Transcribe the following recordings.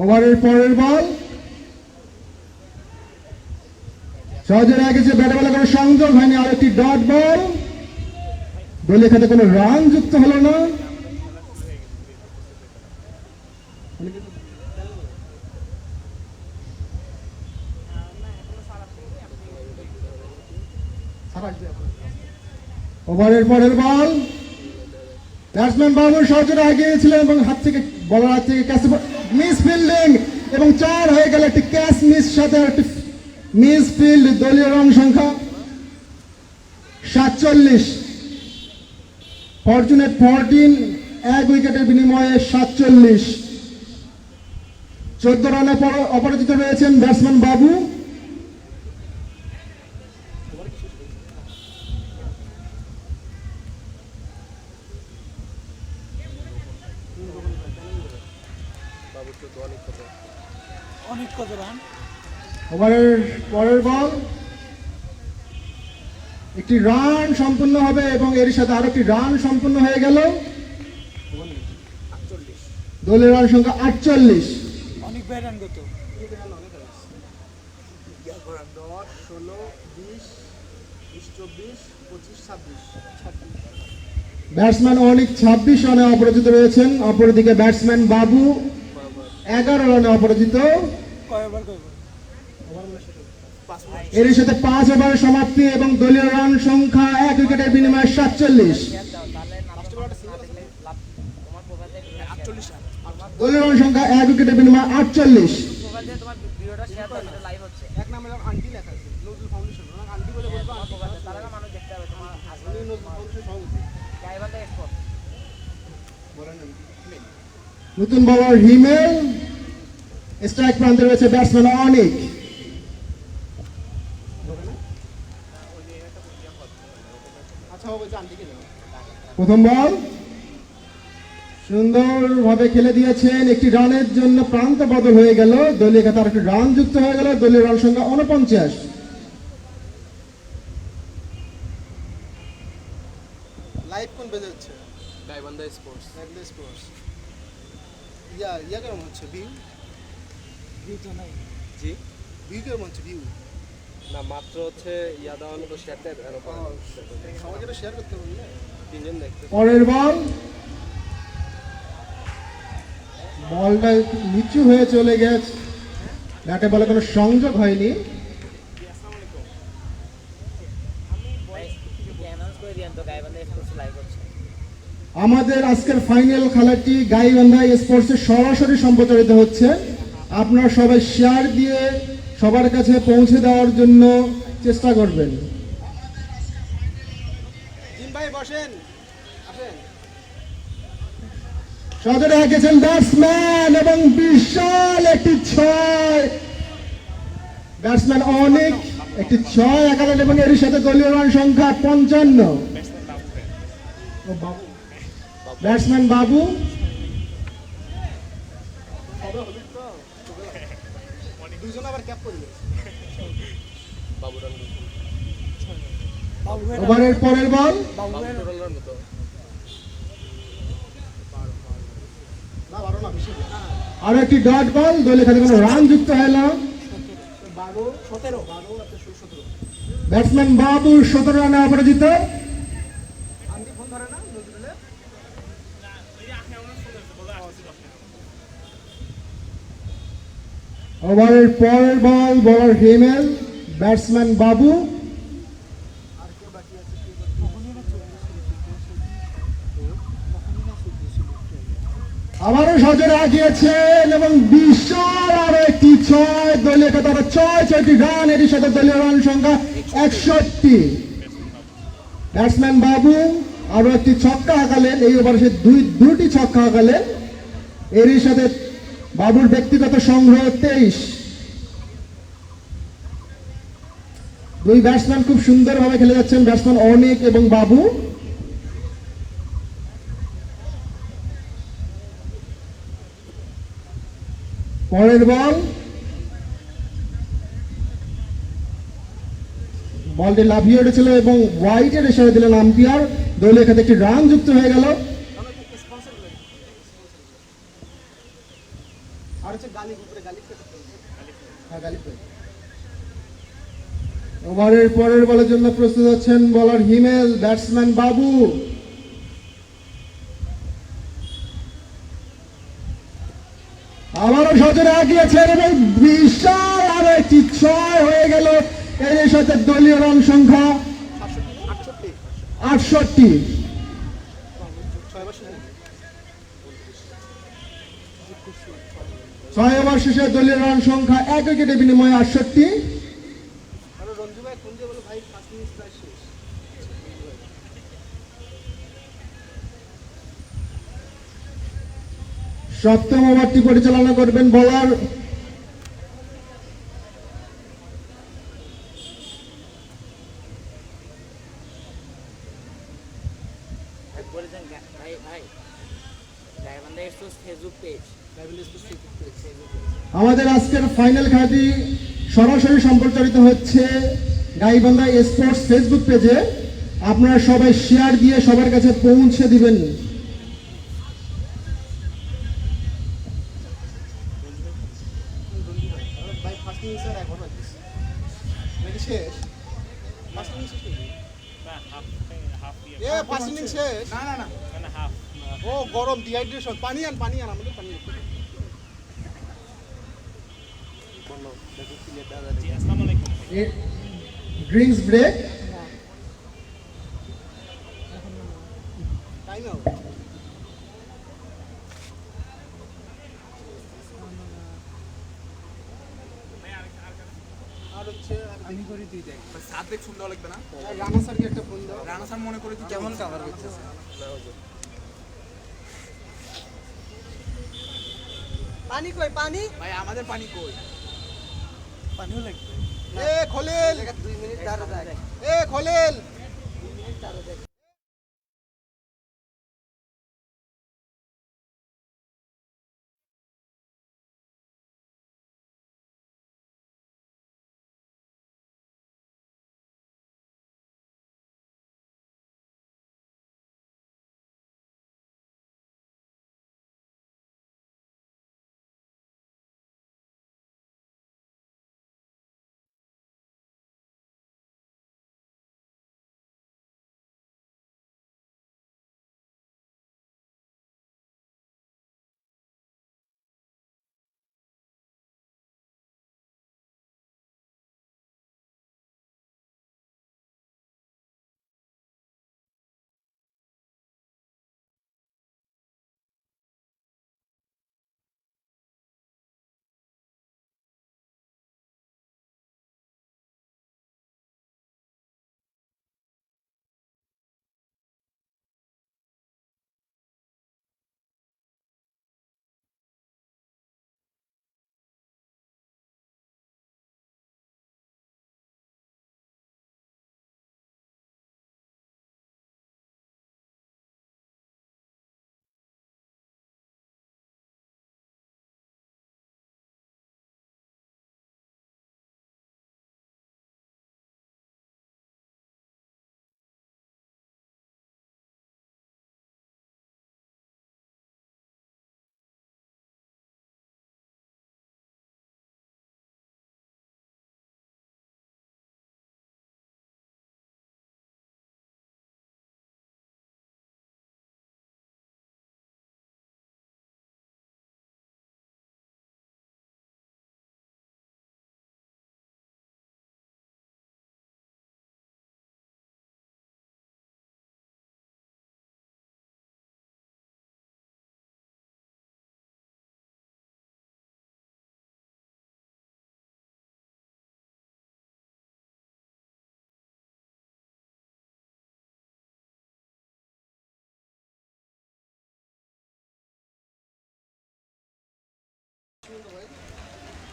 ওভারের পরের বল সহজে রেখেছে, ব্যাটে বলে কোনো সংযোগ হয়নি, আর একটি ডট বল, দলীয় খাতে কোনো রান যুক্ত হলো না। ওভারের পরের বল ব্যাটসম্যান বাবু সহজে এগিয়েছিলেন এবং হাত থেকে বলার হাত থেকে ক্যাচ মিস ফিল্ডিং এবং 4 হয়ে গেল, একটি ক্যাচ মিস সাথে একটি মিস ফিল্ড। দলীয় রান সংখ্যা 47, ফরচুনেট 14, 1 উইকেটের বিনিময়ে 47। 14 রানে অপরাজিত রয়েছেন ব্যাটসম্যান বাবু। ওভারের পরের বল একটি রান সম্পূর্ণ হবে এবং এর সাথে আরো একটি রান সম্পূর্ণ হয়ে গেল। দলের রান সংখ্যা 48। ব্যাটসম্যান অনেক 26 রানে অপরাজিত রয়েছেন, অপরদিকে ব্যাটসম্যান বাবু 11 রানে অপরাজিত। এর সাথে 5 ওভার সমাপ্তি এবং দলীয় রান সংখ্যা 1 উইকেটের বিনিময়ে 47। দলীয় রান সংখ্যা 1 উইকেটের বিনিময়ে 48। নতুন বলার হিমেল, স্ট্রাইক প্রান্তে রয়েছে ব্যাটসম্যান অনেক। প্রথম বল সুন্দরভাবে খেলে দিয়েছেন, একটি রানের জন্য প্রান্ত বদল হয়ে গেল, দলীয় খাতে আরেকটি রান যুক্ত হয়ে গেল, দলীয় রান সংখ্যা 49। লাইভ কোন বেজে হচ্ছে? গাইবান্ধা স্পোর্টস। গাইবান্ধা স্পোর্টস। ইয়া কেমন হচ্ছে? ভিউ তো নাই। জি ভিউ কেমন হচ্ছে? ভিউ না মাত্র হচ্ছে ইয়া দেওয়ার মতো শেয়ার দেয়, সবাইকে তো শেয়ার করতে বললে তিনজন দেখতে। পরের বল বলটা নিচু হয়ে চলে গেছে, ব্যাটে বলে কোনো সংযোগ হয়নি। আমাদের আজকের ফাইনাল খেলাটি গাইবান্ধা স্পোর্টসে সরাসরি সম্প্রচারিত হচ্ছে। আপনারা সবাই শেয়ার দিয়ে সবার কাছে পৌঁছে দেওয়ার জন্য চেষ্টা করবেন। সজরে গেছেন ব্যাটসম্যান এবং বিশাল একটি 6, ব্যাটসম্যান অনেক একটি 6 একালেন এবং এর সাথে দলীয় রান সংখ্যা 55। ব্যাটসম্যান বাবু ওভারের পরের বল আর একটি ডট বল, দলের খাতে কোনো রান যুক্ত হয় না। ব্যাটসম্যান বাবু 17 রানে অপরাজিত। ওভারের পরের বল বলার হিমেল, ব্যাটসম্যান বাবু। আবারও সজরে আগিয়েছেন এবং বিশাল আরো একটি 6, দলীয় খাতে 6টি রান, এর সাথে দলীয় রান সংখ্যা 61। ব্যাটসম্যান বাবু আরো একটি ছক্কা হাঁকালেন, এই ওভারে সে দুটি ছক্কা হাঁকালেন, এরই সাথে বাবুর ব্যক্তিগত সংগ্রহ 23। দুই ব্যাটসম্যান খুব সুন্দরভাবে খেলে যাচ্ছেন, ব্যাটসম্যান অনেক এবং বাবু। পরের বল বলটি লাফিয়ে উঠেছিল এবং হোয়াইটের ইশারা দিলেন আম্পায়ার, দলীয় খাতে একটি রান যুক্ত হয়ে গেল। আর হচ্ছে গালি উপরে গালি হ্যাঁ, গালিব। ওভারের পরের বলের জন্য প্রস্তুত হচ্ছেন বলার হিমেল, ব্যাটসম্যান বাবু। আবারও সজোরে আগিয়েছেন এবং বিশাল আরো একটি 6 হয়ে গেল। এর সাথে দলীয় রান সংখ্যা 68। 6 ওভার শেষে দলীয় রান সংখ্যা 1 উইকেটের বিনিময়ে 68। আর রঞ্জু ভাই ফোন দিয়ে বলে ভাই 5 মিনিট প্রায় শেষ। সপ্তম ওভারটি পরিচালনা করবেন বোলার ভাই ভাই গাইবান্ধা স্পোর্টস ফেসবুক পেজ আমাদের আজকের ফাইনাল খেলাটি সরাসরি সম্প্রচারিত হচ্ছে গাইবান্ধা স্পোর্টস ফেসবুক পেজে। আপনারা সবাই শেয়ার দিয়ে সবার কাছে পৌঁছে দিবেন। ভাই 5 মিনিট স্যার এখন লাগছে নাকি শেষ 5 মিনিট শেষ নাকি? এ 5 মিনিট শেষ না না না ও গরম ডিহাইড্রেশন পানি আন আমাদের পানি আন ড্রিঙ্কস ব্রেক। টাইম আউট আর হচ্ছে আমি করি তুই দেখ সাত দেখ শুনতে লাগবে না রানা স্যারকে একটা ফোন দাও রানা স্যার মনে করে তুই কেমন কাভার করতেছে পানি কই পানি ভাই আমাদের পানি কই পানিও লাগবে এ খলিল 2 মিনিট দাঁড়া এ খলিল 2 মিনিট দাঁড়া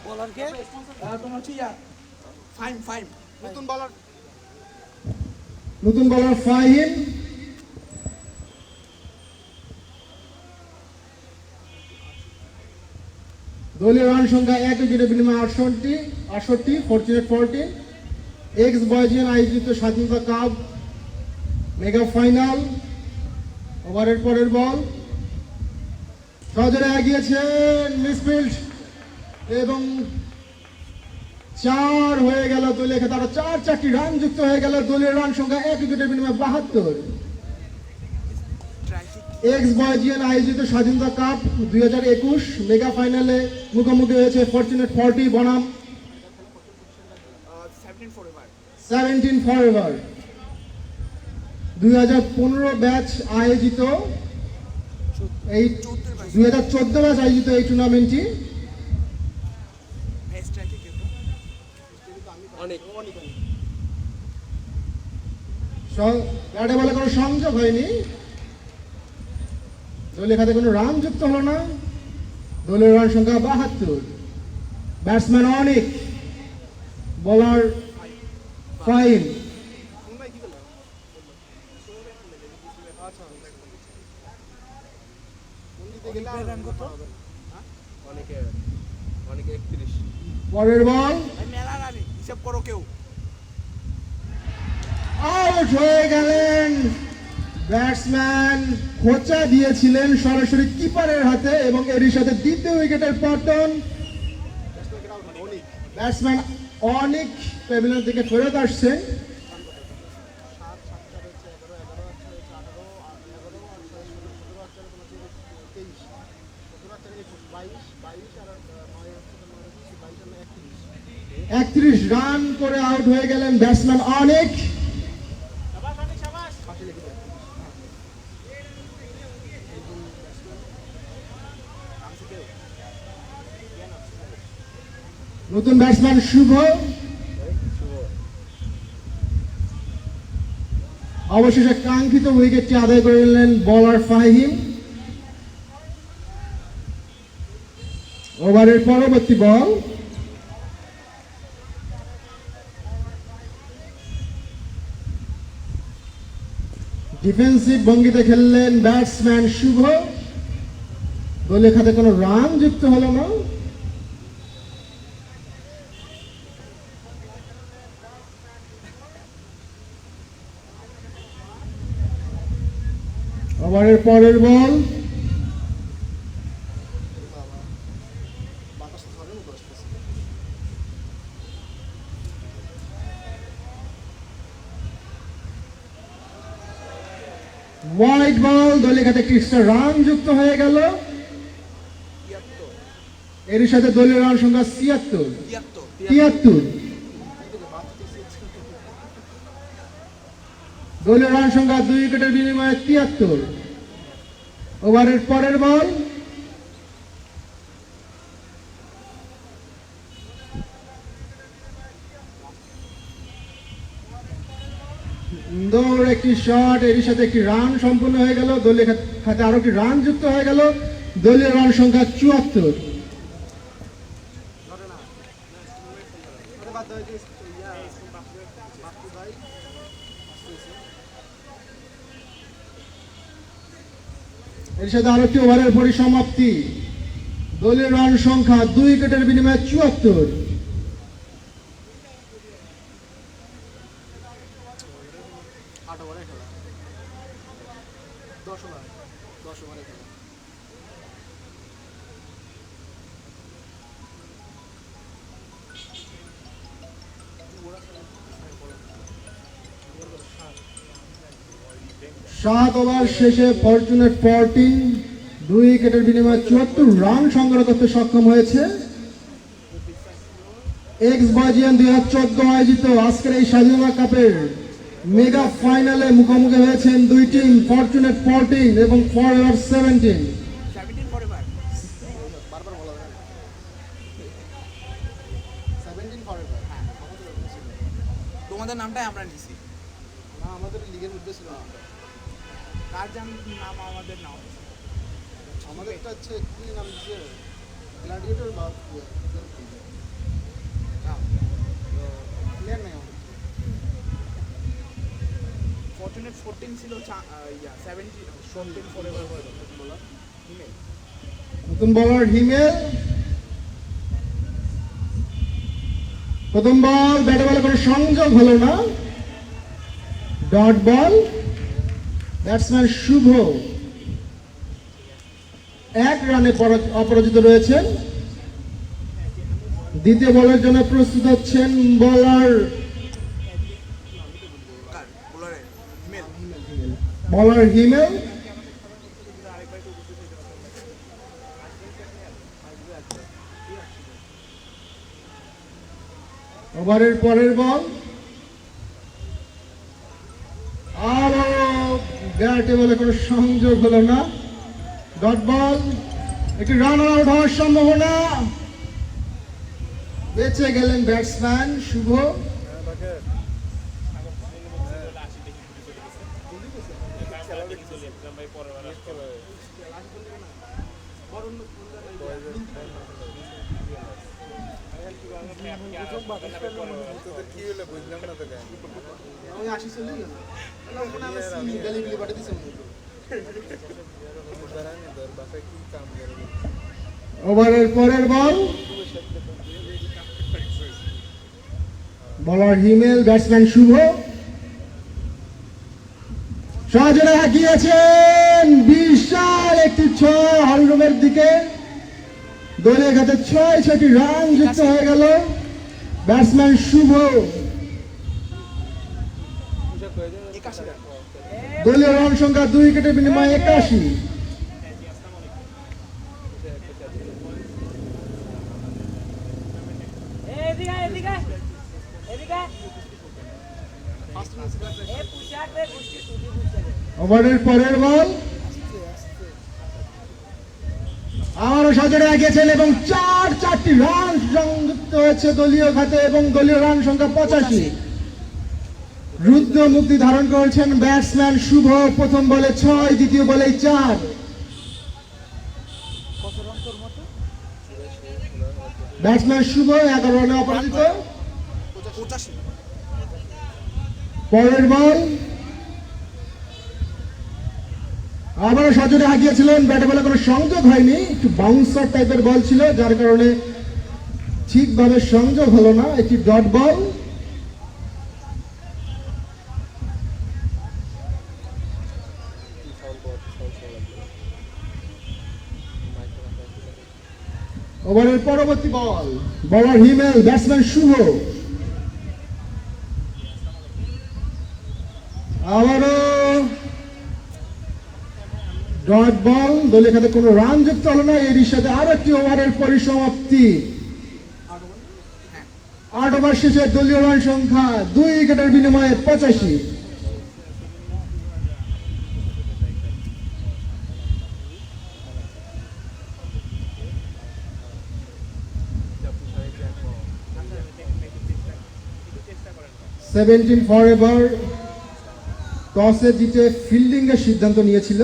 বলার কে তোমার হচ্ছে ইয়া ফাইম ফাইম নতুন বলার ফাহিম। দলীয় রান সংখ্যা 1 উইকেটের বিনিময়ে 68। ফরচুনেট 14 এক্স বয়েজিয়ান আয়োজিত স্বাধীনতা কাপ মেগা ফাইনাল। ওভারের পরের বল সজোরে এগিয়েছেন মিসফিল্ড এবং 4 হয়ে গেল দলীয় খাতে, আরো 4টি রান যুক্ত হয়ে গেল। দলীয় রান সংখ্যা 1 উইকেটের বিনিময়ে 72। এক্স বয়জিয়ান আয়োজিত স্বাধীনতা কাপ 2021 মেগা ফাইনালে মুখোমুখি হয়েছে ফরচুনেট 40 বনাম 17 ফরএভার। 2015 ব্যাচ আয়োজিত এই 2014 ব্যাচ আয়োজিত এই টুর্নামেন্টটি ব্যাটে বলে কোনো সংযোগ হয়নি, দলীয় খাতে কোনো রান যুক্ত হলো না। দলীয় রান সংখ্যা 72। ব্যাটসম্যান অনেক, বোলার ফাইন। পরের বল মেলা রানি হিসাব করো কেউ। আউট হয়ে গেলেন। ব্যাটসম্যান খোঁচা দিয়েছিলেন সরাসরি কিপারের হাতে এবং এরই সাথে দ্বিতীয় উইকেটের পতন। ব্যাটসম্যান অনেক প্যাভিলিয়ন থেকে ফেরত আসছেন। একত্রিশ রান করে আউট হয়ে গেলেন ব্যাটসম্যান অনেক। নতুন ব্যাটসম্যান শুভ, অবশেষে কাঙ্ক্ষিত উইকেটটি আদায় করে নিলেন বোলার ফাহিম। ওভারের পরবর্তী বল ডিফেন্সিভ ভঙ্গিতে খেললেন ব্যাটসম্যান শুভ। দলীয় খাতে কোনো রান যুক্ত হলো না। ওভারের পরের বল হোয়াইট বল। দলীয় খাতে একটি এক্সট্রা রান যুক্ত হয়ে গেল। এর সাথে দলীয় রান সংখ্যা 73। দলীয় রান সংখ্যা 2 উইকেটের বিনিময়ে 73। ওভারের পরের বল সুন্দর একটি শট, এর সাথে একটি রান সম্পূর্ণ হয়ে গেল। দলীয় খাতে আরো একটি রান যুক্ত হয়ে গেল। দলীয় রান সংখ্যা 74। এর সাথে আরো একটি ওভারের পরিসমাপ্তি। দলীয় রান সংখ্যা 2 উইকেটের বিনিময়ে 74। সাত ওভার শেষে ফরচুনেট 14 2 উইকেটের বিনিময়ে 74 রান সংগ্রহ করতে সক্ষম হয়েছে। এক্স বয়জিয়ান 2014 আয়োজিত আজকের এই স্বাধীনতা কাপের মেগা ফাইনালে মুখোমুখি হয়েছেন দুই টিম, ফরচুনেট 14 এবং ফরএভার 17। তোমাদের নামটাই আমরা নিছি না, আমাদের লিগের মধ্যে ছিল না। কার নাম আমাদের নাম আমাদেরটা হচ্ছে কি নাম দিচ্ছে, গ্ল্যাডিয়েটর বা প্লেয়ার নেই আমাদের। ফরচুনেট 14 ছিল 17 ফরএভার বলার হিমেল। নতুন বলার হিমেল। প্রথম বল ব্যাটে বলে কোনো সংযোগ হলো না। Dot ball. ব্যাটসম্যান শুভ 1 রানে অপরাজিত রয়েছেন। দ্বিতীয় বলের জন্য প্রস্তুত হচ্ছেন বলার হিমেল। ওভারের পরের বল আবারও ব্যাটে বলে কোনো সংযোগ হলো না। ডট বল, একটি রান আউট হওয়ার সম্ভাবনা। বেঁচে গেলেন ব্যাটসম্যান শুভ। আমি আসি চলে গেল গালি পাঠিয়ে দিচ্ছে ওভারের পরের বল বলার হিমেল, ব্যাটসম্যান শুভ। সহজে গিয়েছেন বিশাল একটি 6 হলরুমের দিকে। দলীয় খাতে 6টি রান যুক্ত হয়ে গেল ব্যাটসম্যান শুভ। দলীয় রান সংখ্যা 2 উইকেটের বিনিময়ে 81। ওভারের পরের বল আবারও সজরে গিয়েছেন এবং 4টি রান সংযুক্ত হয়েছে দলীয় খাতে এবং দলীয় রান সংখ্যা 85। রুদ্র মুক্তি ধারণ করেছেন ব্যাটসম্যান শুভ। প্রথম বলে 6, দ্বিতীয় বলে 4। ব্যাটসম্যান শুভ 11 রানে অপরাজিত। পরের বল আবারও সজরে হাঁকিয়েছিলেন, ব্যাটে বলে কোনো সংযোগ হয়নি। একটু বাউন্সার টাইপের বল ছিল, যার কারণে ঠিকভাবে সংযোগ হলো না। একটি ডট বল। ওভারের পরবর্তী বল বলার হিমেল, ব্যাটসম্যান শুভ। আবারও ডট বল। দলের খাতে কোনো রান যুক্ত হলো না। এরই সাথে আরো একটি ওভারের পরিসমাপ্তি। 8 ওভার শেষে দলীয় রান সংখ্যা 2 উইকেটের বিনিময়ে 85।17 ফর এভার টসে জিতে ফিল্ডিং এর সিদ্ধান্ত নিয়েছিল।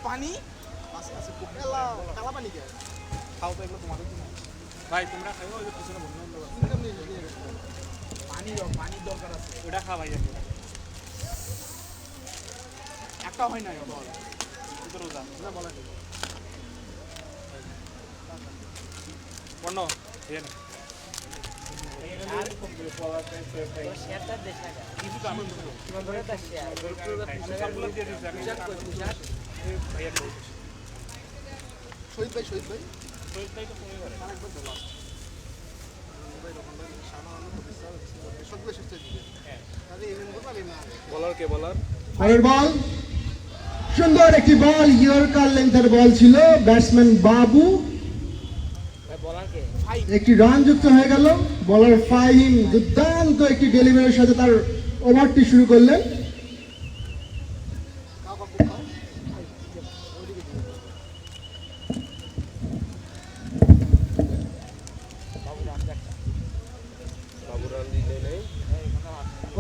পানি কালা পানি কে খাও তো এগুলো তোমাদের জন্য ভাই তোমরা খাইও ওই পিছনে বন্ধ পানি দাও, পানির দরকার আছে। ওটা খা ভাই, একটা হয় না বল রোজা না বলা ঠিক বন্ধ দিয়ে না শহীদ ভাই পরের বল সুন্দর একটি বল, ইয়র্কার লেন্থের বল ছিল। ব্যাটসম্যান বাবু, একটি রান যুক্ত হয়ে গেল। বলার ফাহিম দুর্দান্ত একটি ডেলিভারির সাথে তার ওভারটি শুরু করলেন।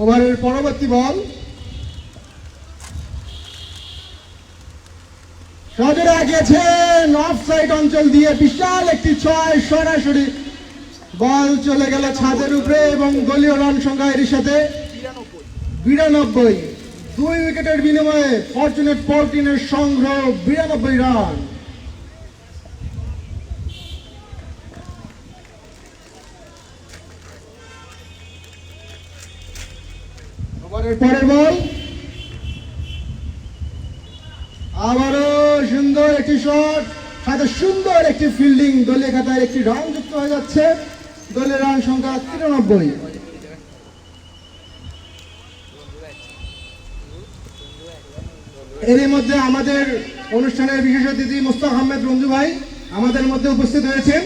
ওভারের পরবর্তী বল সজরে আগিয়েছেন অফ সাইড অঞ্চল দিয়ে বিশাল একটি 6 সরাসরি বল চলে গেল ছাদের উপরে এবং দলীয় রান সংখ্যা এর সাথে 92। 2 উইকেটের বিনিময়ে ফরচুনেট 14 এর সংগ্রহ 92 রান। ওভারের পরের বল আবারও সুন্দর একটি শট সাথে সুন্দর একটি ফিল্ডিং, দলীয় খাতায় একটি রান যুক্ত হয়ে যাচ্ছে। দলের রান সংখ্যা 93। এরই মধ্যে আমাদের অনুষ্ঠানের বিশেষ অতিথি মোস্তাক আহমেদ রঞ্জু ভাই আমাদের মধ্যে উপস্থিত হয়েছেন।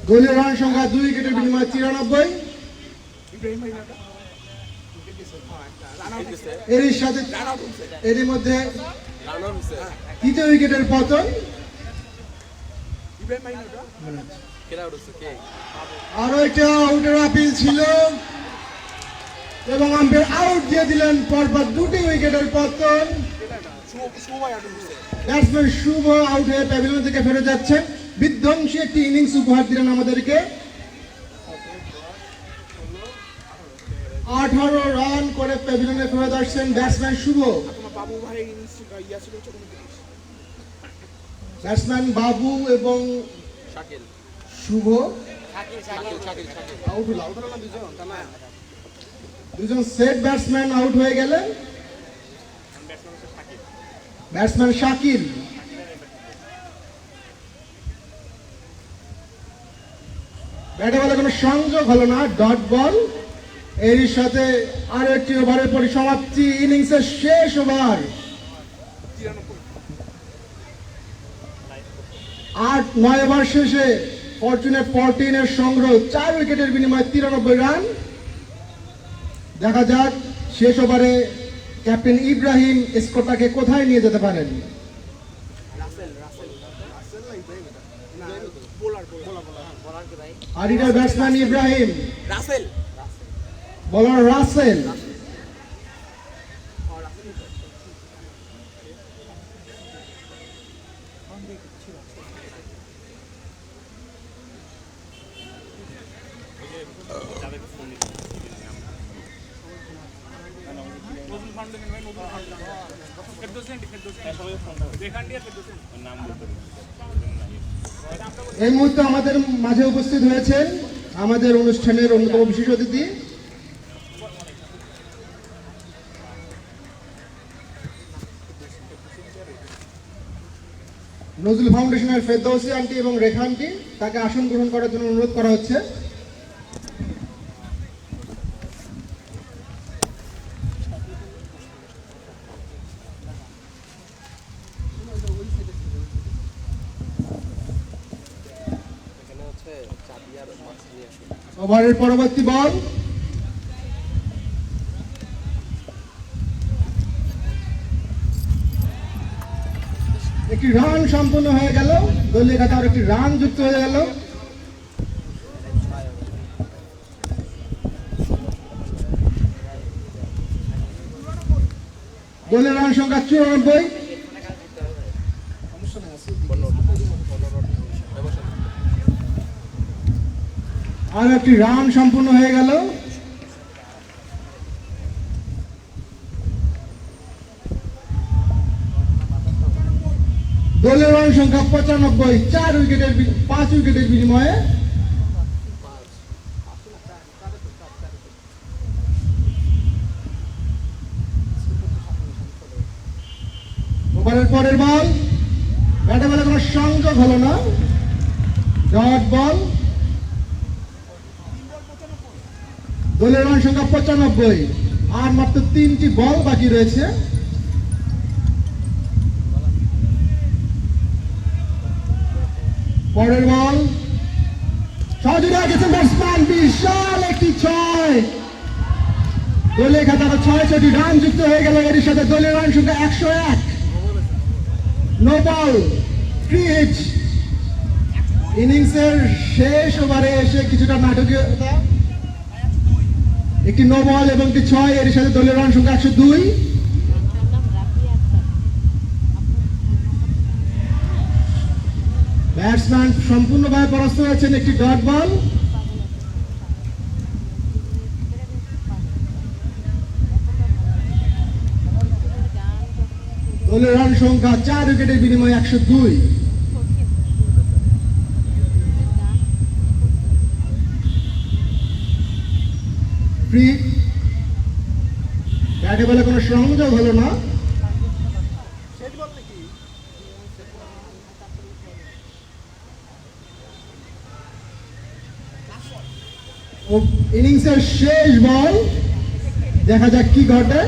দলীয় রান সংখ্যা 2 উইকেটের বিনিময়ে 93। এরই সাথে এরই মধ্যে তৃতীয় উইকেটের পতন। আরো একটা আউটের আপিল ছিল এবং আম্পায়ার আউট দিয়ে দিলেন। পরপর দুটি উইকেটের পতন। ব্যাটসম্যান শুভ আউট হয়ে প্যাভিলিয়ন থেকে ফেরত যাচ্ছেন। বিধ্বংসী একটি ইনিংস উপহার দিলেন আমাদেরকে। 18 রান করে প্যাভিলিয়নে ফেরত আসছেন ব্যাটসম্যান শুভ। ব্যাটসম্যান বাবু এবং শুভ আউট হলো না দুজন, তা না? দুজন সেট ব্যাটসম্যান আউট হয়ে গেলেন। ব্যাটসম্যান শাকিল, ব্যাটে বলে কোনো সংযোগ হলো না, ডট বল। এর সাথে আরো একটি ওভারের পরিসমাপ্তি, ইনিংসের শেষ ওভার। 8-9 ওভার শেষে ফরচুনেট 14 এর সংগ্রহ 4 উইকেটের বিনিময়ে 93 রান। দেখা যাক শেষ ওভারে ক্যাপ্টেন ইব্রাহিম স্কোরটাকে কোথায় নিয়ে যেতে পারেন। আরিডার ব্যাটসম্যান ইব্রাহিম, বোলার রাসেল। এই মুহূর্তে আমাদের মাঝে উপস্থিত হয়েছেন আমাদের অনুষ্ঠানের অন্যতম বিশেষ অতিথি নজরুল ফাউন্ডেশনের ফেরদৌসী আন্টি এবং রেখা আন্টি। তাকে আসন গ্রহণ করার জন্য অনুরোধ করা হচ্ছে। ওভারের পরবর্তী বল, একটি রান সম্পূর্ণ হয়ে গেল। দলীয় খাতে আর একটি রান যুক্ত হয়ে গেল। দলের রান সংখ্যা 94। আর একটি রান সম্পূর্ণ হয়ে গেল। দলের রান সংখ্যা 95, 5 উইকেটের বিনিময়ে। ওভারের পরের বল, ব্যাটে বলে কোনো সংযোগ হলো না, ডট বল। দলের রান সংখ্যা 95, আর মাত্র 3টি বল বাকি রয়েছে। পরের বল, সহজে গেছেন ব্যাটসম্যান, বিশাল একটি 6। দলীয় খাতে আরো ৬৬টি রান যুক্ত হয়ে গেল, এর সাথে দলীয় রান সংখ্যা ১০১। No ball, free hit. ইনিংসের শেষ ওভারে এসে কিছুটা নাটকীয়তা, একটি নো বল এবং একটি ৬, এর সাথে দলীয় রান সংখ্যা ১০২। ব্যাটসম্যান সম্পূর্ণভাবে পরাস্ত হয়েছেন, একটি ডট বল। দলীয় রান সংখ্যা 4 উইকেটের বিনিময়ে ১০২। ফ্রি, ব্যাটে বলে কোনো সংযোগ হলো না। সেট বল নাকি? ইনিংসের শেষ বল, দেখা যাক কি ঘটে।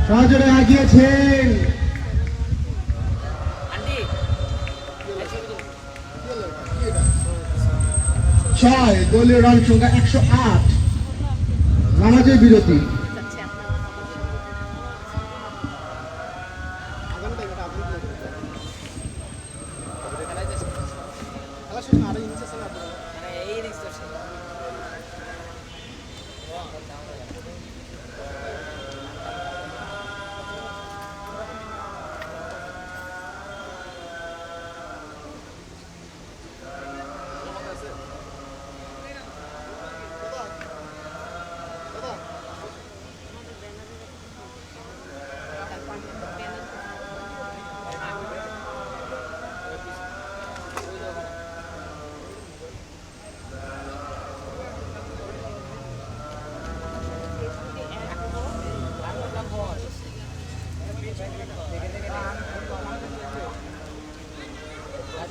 সজোরে আগিয়েছেন, আন্টি 6, দলীয় রান সংখ্যা ১০৮। নামাজের বিরতি। খেলা শেষ না, আরো ইনিংস আছে না? মানে এই ইনিংস তো শেষ।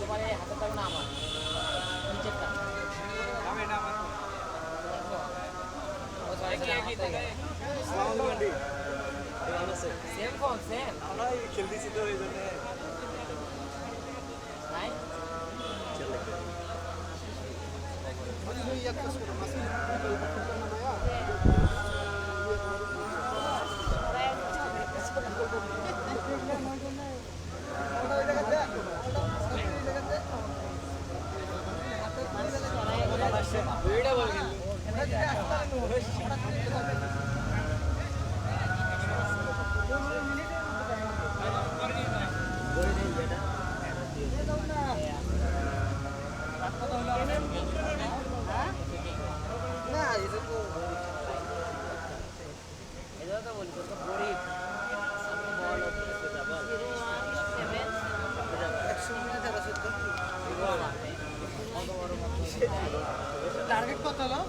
তোমার এই হাতে থাকবে না আমার নিচেরটা। ও সরি সেম ফোন সেম খেলতেছি তো এই জন্য। নাই ভিডিও বল এটাও তো বলি তোর তো গরিব আমি বল ওপরে যাব টার্গেট কত হলো?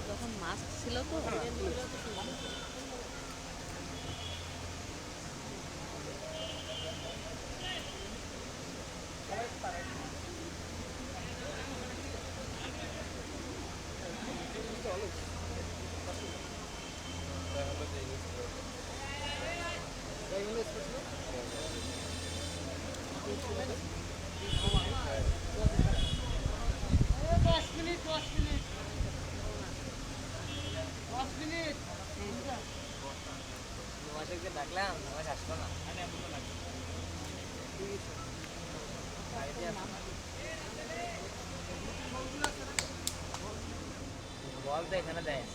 তখন মাস্ক ছিল তো তোমাকে ডাকলাম তোমার আসলো না বল তো এখানে দেয়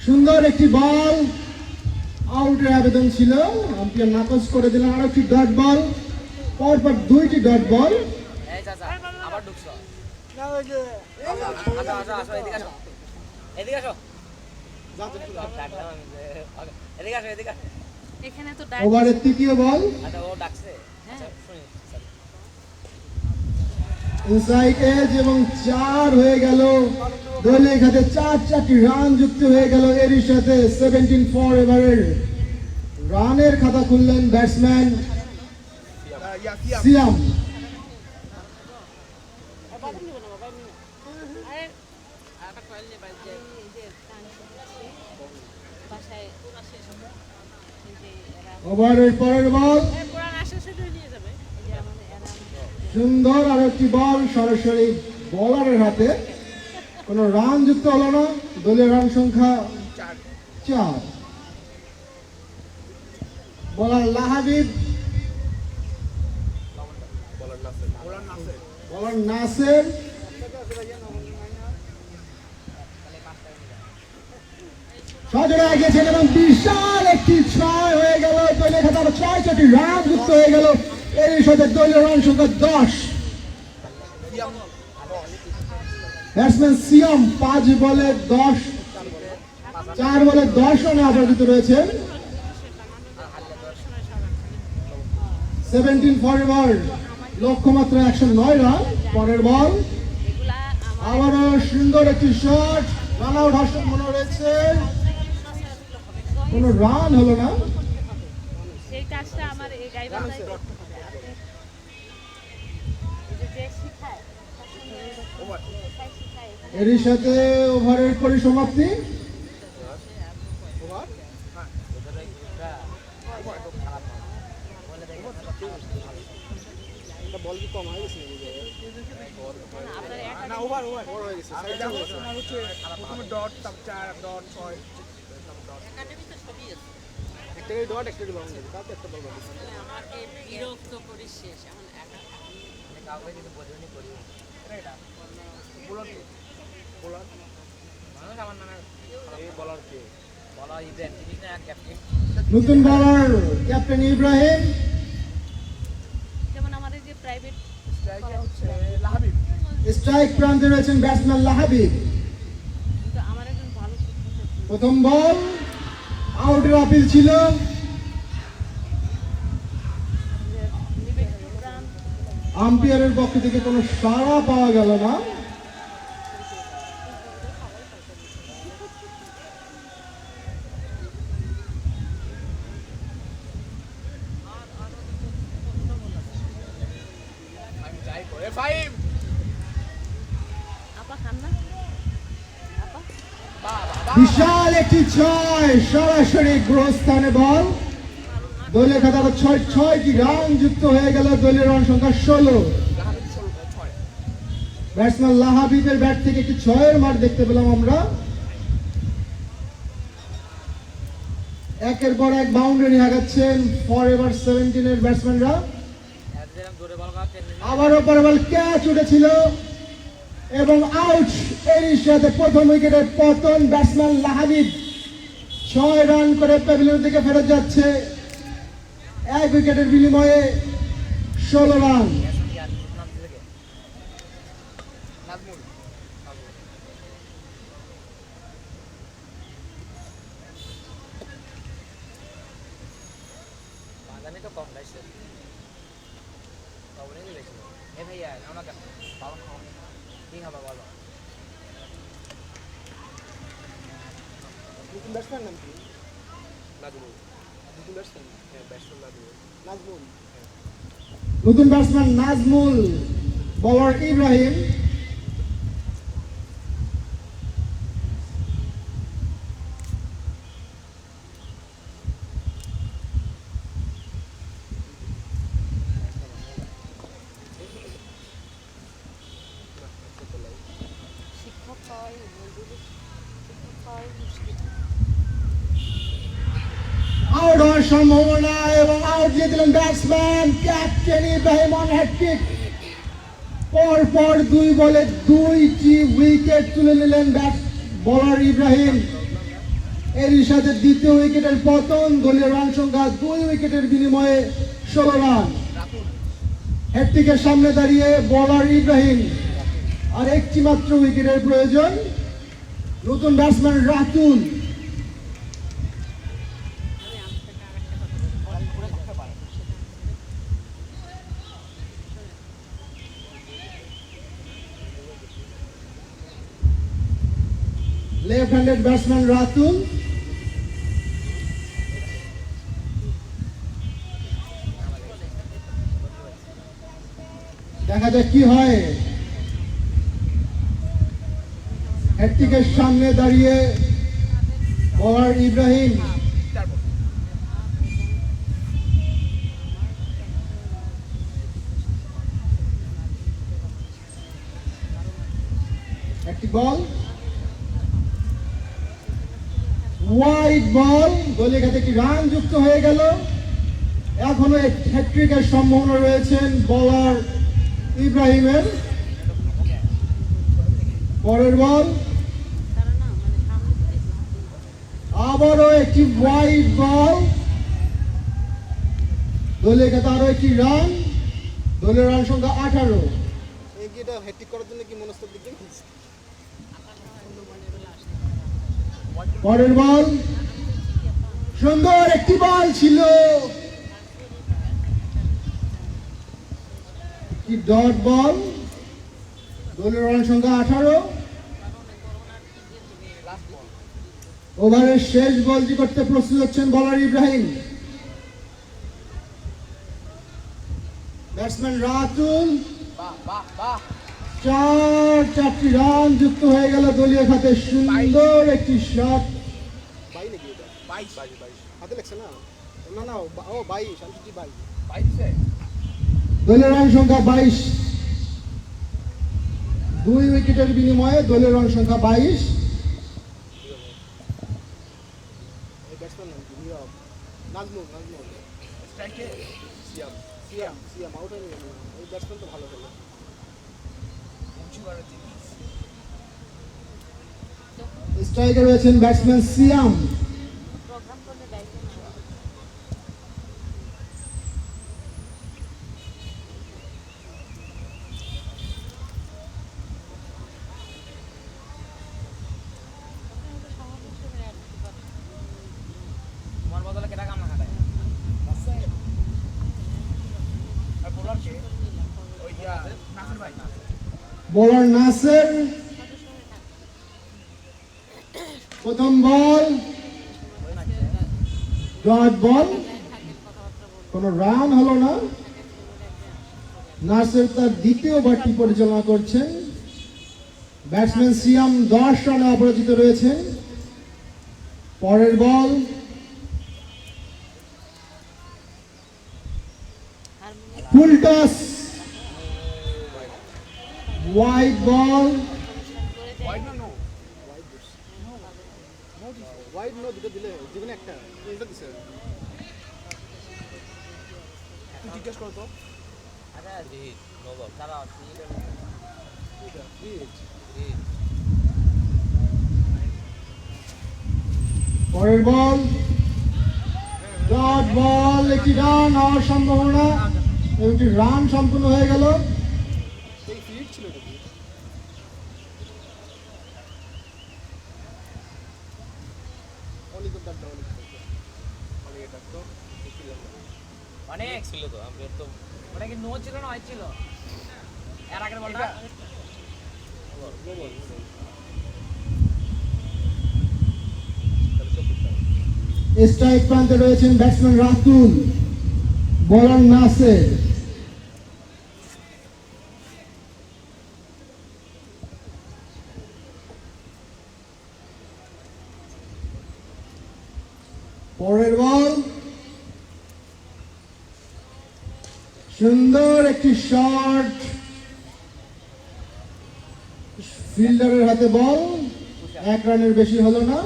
সুন্দর একটি বল, আউটের আবেদন ছিল, আম্পায়ার নাকচ করে দিলেন। আরো একটি ডট বল, পরপর দুইটি ডট বল। এই চাচা আবার ঢুকছো না ওই যে আসো আসো আসো এদিকে আসো এদিকে আসো ডাকলাম আমি যে, ওকে, এদিকে আসো এদিকে আসো। এখানে তো ওভারের তৃতীয় বল, আচ্ছা ও ডাকছে আচ্ছা শুনি sorry। ইনসাইড এজ এবং 4 হয়ে গেল। দলীয় খাতে 4টি রান যুক্ত হয়ে গেল। এরই সাথে 17 ফর এভারের রানের খাতা খুললেন ব্যাটসম্যান সিয়াম। ওভারের পরের বল, সুন্দর আর একটি বল সরাসরি বলারের হাতে, কোনো রান যুক্ত হলো না। দলীয় রান সংখ্যা 4। বলার লাহাবিব, বলার নাসের, সজোরে এগিয়েছেন এবং বিশাল একটি 6 হয়ে গেল। দলীয় খাতার 6টি রান যুক্ত হয়ে গেল। এর সাথে দলীয় রান সংখ্যা 10। ব্যাটসম্যান সিয়াম 5 বলে 10, 4 বলে 10 রানে অপরাজিত রয়েছেন। 17 ফর এভার, লক্ষ্যমাত্রা 109 রান। পরের বল, আবারও সুন্দর একটি শট, রান আউট হওয়ার সম্ভাবনা রয়েছে, কোনো রান হলো না। সেই কাজটা আমার এই গাইবান্ধায় করতে হবে। আপনি এই যে শিখায় এরই সাথে ওভারের পরিসমাপ্তি। বল কি কম হয়ে গেছে না ওভার ওভার বড় হয়ে গেছে এটা হচ্ছে না হচ্ছে প্রথমে ডট তারপর 4 ডট 6 একটা ডট একটা বাউন্ডারি তাতে একটা বল বাকি আমাকে বিরক্ত করিস শেষ এখন কাউকে কিন্তু বলিনি করি এটা বোলার বোলার মানুষ আমার নামে এই বলার কে বলা ইভেন্ট জিনিস না ক্যাপ্টেন নতুন বলার ক্যাপ্টেন ইব্রাহিম, যেমন আমাদের যে প্রাইভেট স্ট্রাইকার হচ্ছে লাহাবিব স্ট্রাইক প্রান্তে রয়েছেন ব্যাটসম্যান লাহাবিব। কিন্তু আমার একজন ভালো শিক্ষক ছিল। প্রথম বল, আউটের আপিল ছিল। যে নিবেদিত প্রাণ আম্পায়ারের পক্ষ থেকে কোনো সাড়া পাওয়া গেল না। আমি যাই করে 5 আপা খান না আপা বিশাল একটি 6, সরাসরি গ্রহস্থানে বল। দলীয় খাতার 6টি রান যুক্ত হয়ে গেল। দলীয় রান সংখ্যা 16। লাহাবিব 6 ব্যাটসম্যান লাহাবিবের ব্যাট থেকে একটি 6-এর মার দেখতে পেলাম আমরা। একের পর এক বাউন্ডারি হাঁকাচ্ছেন ফর এভার 17-এর ব্যাটসম্যানরা। যেরকম জোরে বল কাটতে আবারও পরের বল ক্যাচ উঠেছিল এবং আউট। এরই সাথে প্রথম উইকেটের পতন। ব্যাটসম্যান লাহাবিব 6 রান করে প্যাভিলিয়নের দিকে ফেরত যাচ্ছে। 1 উইকেটের বিনিময়ে 16 রান। নাম থেকে নাজমুল বাঙালি তো কম গাইছে তবে নেই বেশি এ ভাইয়া আমাকে পালন খাওয়া কি খাবা বলো নতুন ব্যাটসম্যান নাম কি নাজমুল নতুন ব্যাটসম্যান হ্যাঁ ব্যাটসম্যান নাজমুল নাজমুল নতুন ব্যাটসম্যান নাজমুল, বলার ইব্রাহিম। শিক্ষক পাওয়াই মজুরি শিক্ষক পাওয়াই মুশকিল। আউট হওয়ার সম্ভাবনা এবং আউট দিয়ে দিলেন batsman captain Ibrahim on hat trick. পরপর 2 বলে 2টি উইকেট তুলে নিলেন বলার ইব্রাহিম। এরই সাথে দ্বিতীয় উইকেটের পতন, দলীয় রান সংখ্যা 2 উইকেটের বিনিময়ে 16 রান। হ্যাটট্রিকের সামনে দাঁড়িয়ে বোলার ইব্রাহিম, আর একটি মাত্র উইকেটের প্রয়োজন। নতুন batsman Ratul. Left handed batsman Ratul. দেখা যাক কি হয়। হ্যাটট্রিকের সামনে দাঁড়িয়ে বোলার ইব্রাহিম। একটি বল, ওয়াইড বল, দলীয় খাতে একটি রান যুক্ত হয়ে গেল। এখনো হ্যাটট্রিকের সম্ভাবনা রয়েছেন বোলার ইব্রাহিমের। পরের বল, আবারও একটি ওয়াইড বল, দলীয় খাতে আরো একটি রান। দলীয় রান সংখ্যা 18। এই কি এটা হ্যাট্রিক করার জন্য কি মনস্তব দিকে পরের বল, সুন্দর একটি বল ছিল, কি ডট বল। দলীয় রান সংখ্যা 18। ওভারের শেষ বলটি করতে প্রস্তুত হচ্ছেন বোলার ইব্রাহিম। ব্যাটসম্যান রাতুল। চারটি রান যুক্ত হয়ে গেল দলীয় খাতে। সুন্দর একটি শট। বাই নাকি এটা 22 হাতে লাগছে না? না না, ও 22, আমি কি 22 দলীয় রান সংখ্যা 22। 2 উইকেটের বিনিময়ে দলীয় রান সংখ্যা 22। এই ব্যাটসম্যান নাম কি? নাজমুল স্ট্রাইকে সিয়াম আউট হয়ে গেল। এই ব্যাটসম্যান তো ভালো খেলে। স্ট্রাইকে রয়েছেন ব্যাটসম্যান সিয়াম। প্রোগ্রাম করলে দায়িত্ব না তোমার বদলে কেটা কাম না খাটায় আর বোলার কে ওই নাসির ভাই বোলার নাসের। প্রথম বল, ডট বল, কোন রান হলো না। নাসের তার দ্বিতীয় ওভারটি পরিচালনা করছেন। ব্যাটসম্যান সিয়াম 10 রানে অপরাজিত রয়েছেন। পরের ball, full toss, wide ball. Wide no দুটো দিলে যেকোনো একটা কোনটা দিছে? তুই জিজ্ঞেস করো তো। আচ্ছা জি নবল তারা এটা হিট। পরের বল, ডট বল, একটি রান হওয়ার সম্ভাবনা। একটি রান সম্পূর্ণ হয়ে গেল। এই ফিট ছিল এটা কি? অলিক ডাক্তার অলিক ডাক্তার অনেক ছিল তো আমরা তো ওটা কি নো ছিল না হয় ছিল এর আগের বলটা স্ট্রাইক প্রান্তে রয়েছেন ব্যাটসম্যান রাতুল, বোলার নাসের। পরের বল, সুন্দর একটি শট, ফিল্ডারের হাতে বল। 1 রানের বেশি হলো না।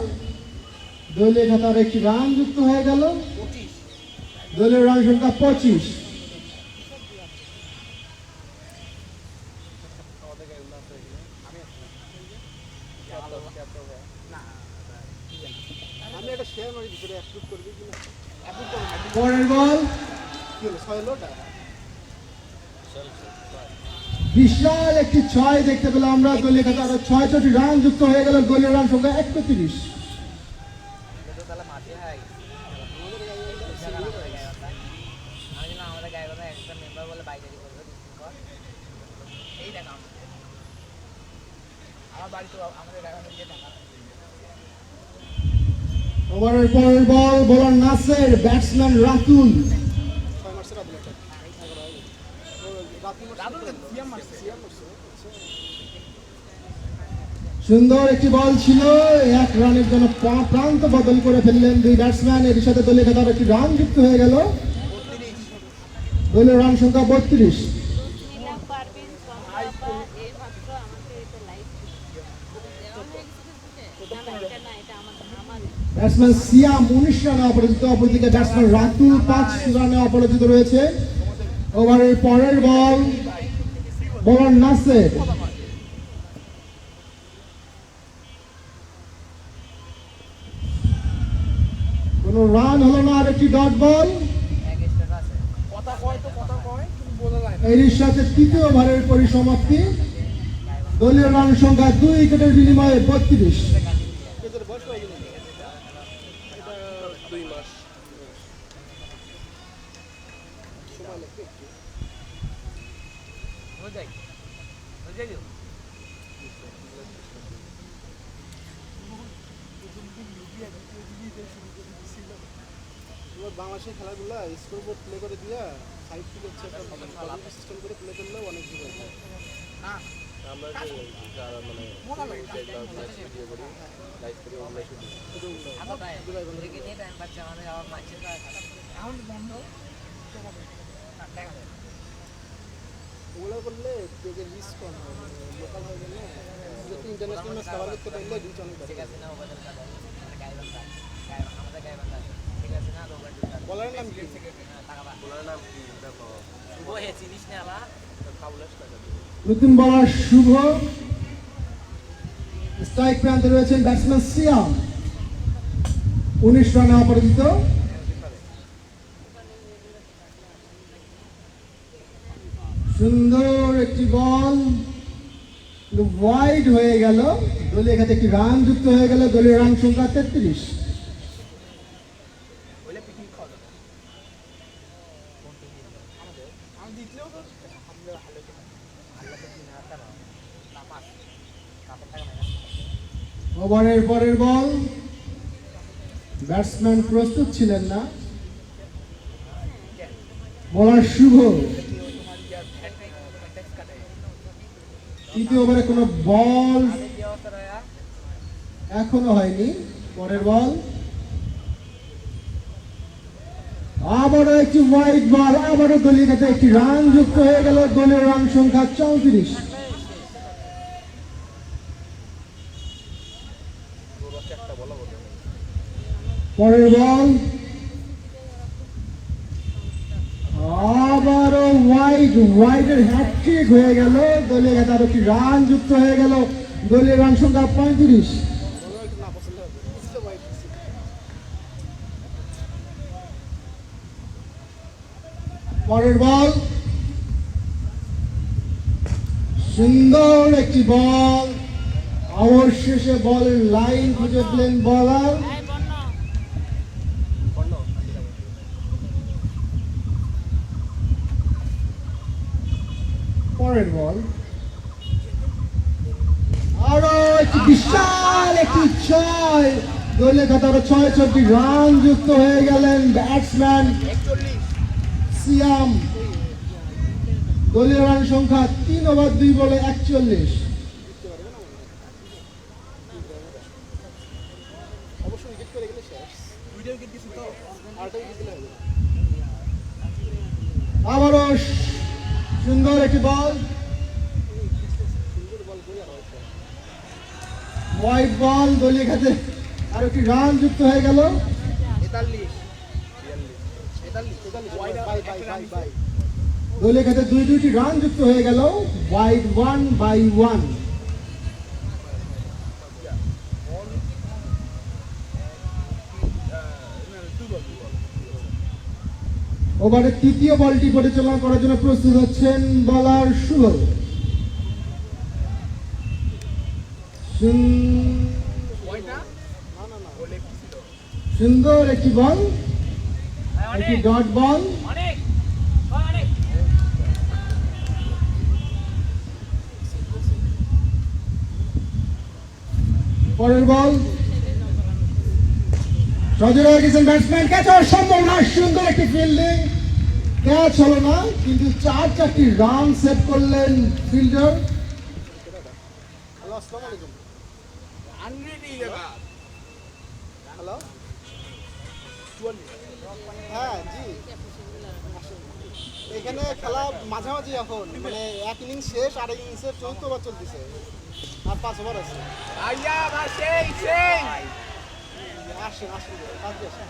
দলীয় খাতার একটি রান যুক্ত হয়ে গেল। দলীয় রান সংখ্যা 25। আমি একটা শেয়ার মারি ভিতরে অ্যাপ্রুভ করবি কি না? অ্যাপ্রুভ করবো না। পরের বল, কি হলো 6 লোটা? বিশাল একটি 6 দেখতে পেলাম আমরা। দলীয় খাতে আরো 6টি রান যুক্ত হয়ে গেল, দলীয় রান সংখ্যা 31। তাহলে মাঠে হাই আমি না আমাদের গায়ে কথা একটা মেম্বার বলে বাইকারি করবে এই দেখা আমার বাড়ি তো আমাদের গায়ে কথা দিয়ে টাকা ওভারের পরের বল, বোলার নাসের, ব্যাটসম্যান রাতুল। 6 মার্চে রাত লোটা। 11 রাত সিয়াম মারছে। সুন্দর একটি বল ছিল, 1 রানের জন্য প্রান্ত বদল করে ফেললেন দুই ব্যাটসম্যান। এর সাথে দলীয় খাতে আরো একটি রান যুক্ত হয়ে গেল, দলীয় রান সংখ্যা 32। নিলাম পারবেন সম্ভব এই মাত্র আমাকে এটা লাইক না এটা আমার ব্যাটসম্যান সিয়াম 19 রানে অপরাজিত, অপরদিকে ব্যাটসম্যান রাতুল 5 রানে অপরাজিত রয়েছে। ওভারের পরের বল, বোলার নাসের, কোনো রান হলো না। আর একটি ডট বল, এক স্টার আছে কথা কয় তো কথা কয় কিন্তু বোঝা যায় না। এর সাথে তৃতীয় ওভারের পরিসমাপ্তি। দলীয় রান সংখ্যা 2 উইকেটের বিনিময়ে 32। এদের বয়স কয়দিন হলো? এটা 2 মাস। সময় লাগবে একটু। বুঝাই বুঝাই দিও এবার বাংলাদেশের খেলাগুলো স্কোরবোর্ড প্লে করে দিয়া সাইড থেকে হচ্ছে একটা সিস্টেম করে প্লে করলেও অনেক দূর হয়। আমরা যে যারা মানে ভিডিও করি লাইভ করি অনলাইন শুটিং আমার টাইম দেখি নিয়ে টাইম পাচ্ছে আমাদের আবার মাছের এখন বন্ধ ওগুলো করলে পেজের রিস্ক কম হয়, লোকাল হয়ে গেলে যদি ইন্টারন্যাশনাল ম্যাচ কভার করতে পারলে রিচ অনেক ঠিক বেশি। আছে না ওদের কাছে গাইবান্ধা আমাদের গাইবান্ধা ঠিক আছে না লোকাল বলার নাম কি? টাকা পা ওনার নাম কি দেখো শুভ হে চিনিস না আলা কাবুলেশ টাকা নতুন বলার শুভ, স্ট্রাইক প্রান্তে রয়েছেন ব্যাটসম্যান সিয়াম 19 রানে অপরাজিত। সুন্দর একটি বল ওয়াইড হয়ে গেল, দলীয় খাতে একটি রান যুক্ত হয়ে গেল, দলীয় রান সংখ্যা 33। বলে পিকনিক খাওয়া যাবে আমি দিতলেও তো আমরা ভালো কিনা আল্লাহ তো 3000 টাকা না পাঁচ টাকা মাইনাস ওভারের পরের বল, ব্যাটসম্যান প্রস্তুত ছিলেন না, বলার শুভ। তৃতীয় ওভারে কোনো বল এখনো হয়নি। পরের বল, আবারও একটি ওয়াইড বল, আবারও দলীয় খাতে একটি রান যুক্ত হয়ে গেল, দলীয় রান সংখ্যা 34। পরের বল, আবারও ওয়াইডের হ্যাটট্রিক হয়ে গেল, দলীয় খাতে আরো একটি রান যুক্ত হয়ে গেল, দলীয় রান সংখ্যা 35। ওগুলো একটু না পছন্দ হবে, বুঝতে পারি। পরের বল, সুন্দর একটি বল, অবশেষে বলের লাইন খুঁজে পেলেন বলার। পরের বল, আরো একটি বিশাল একটি 6, দলীয় খাতে আরো 6টি রান যুক্ত হয়ে গেলেন ব্যাটসম্যান সিয়াম। দলীয় রান সংখ্যা 3 ওভার 2 বলে 41। অবশ্য উইকেট করে গেলে শেষ। দুইটা উইকেট দিছি তো আরেকটা উইকেট দিলে হবে। আবারও সুন্দর একটি বল, সুন্দর বল করে আর হয়েছে। হোয়াইট বল, দলীয় খাতে আর একটি রান যুক্ত হয়ে গেল। 43 বাই দলীয় খাতে দুইটি রান যুক্ত হয়ে গেল, ওয়াইড 1/1। ওভারের তৃতীয় বলটি পরিচালনা করার জন্য প্রস্তুত হচ্ছেন বলার শুভ। সুন্দর একটি বল, একটি ডট বল। অনেক অনেক পরের বল সজোরে হয়ে গেছেন ব্যাটসম্যান, ক্যাচ হওয়ার সম্ভাবনা। সুন্দর একটি ফিল্ডিং, ক্যাচ হলো না, কিন্তু 4টি রান সেভ করলেন ফিল্ডার। হ্যালো, আসসালামু আলাইকুম। হ্যালো, হ্যাঁ জি। এখানে খেলা মাঝামাঝি এখন, মানে এক ইনিংস শেষ, আর ইনিংসের 4th ওভার চলতেছে, আর 5 ওভার আছে। আসেন আসেন, কাজে আসেন।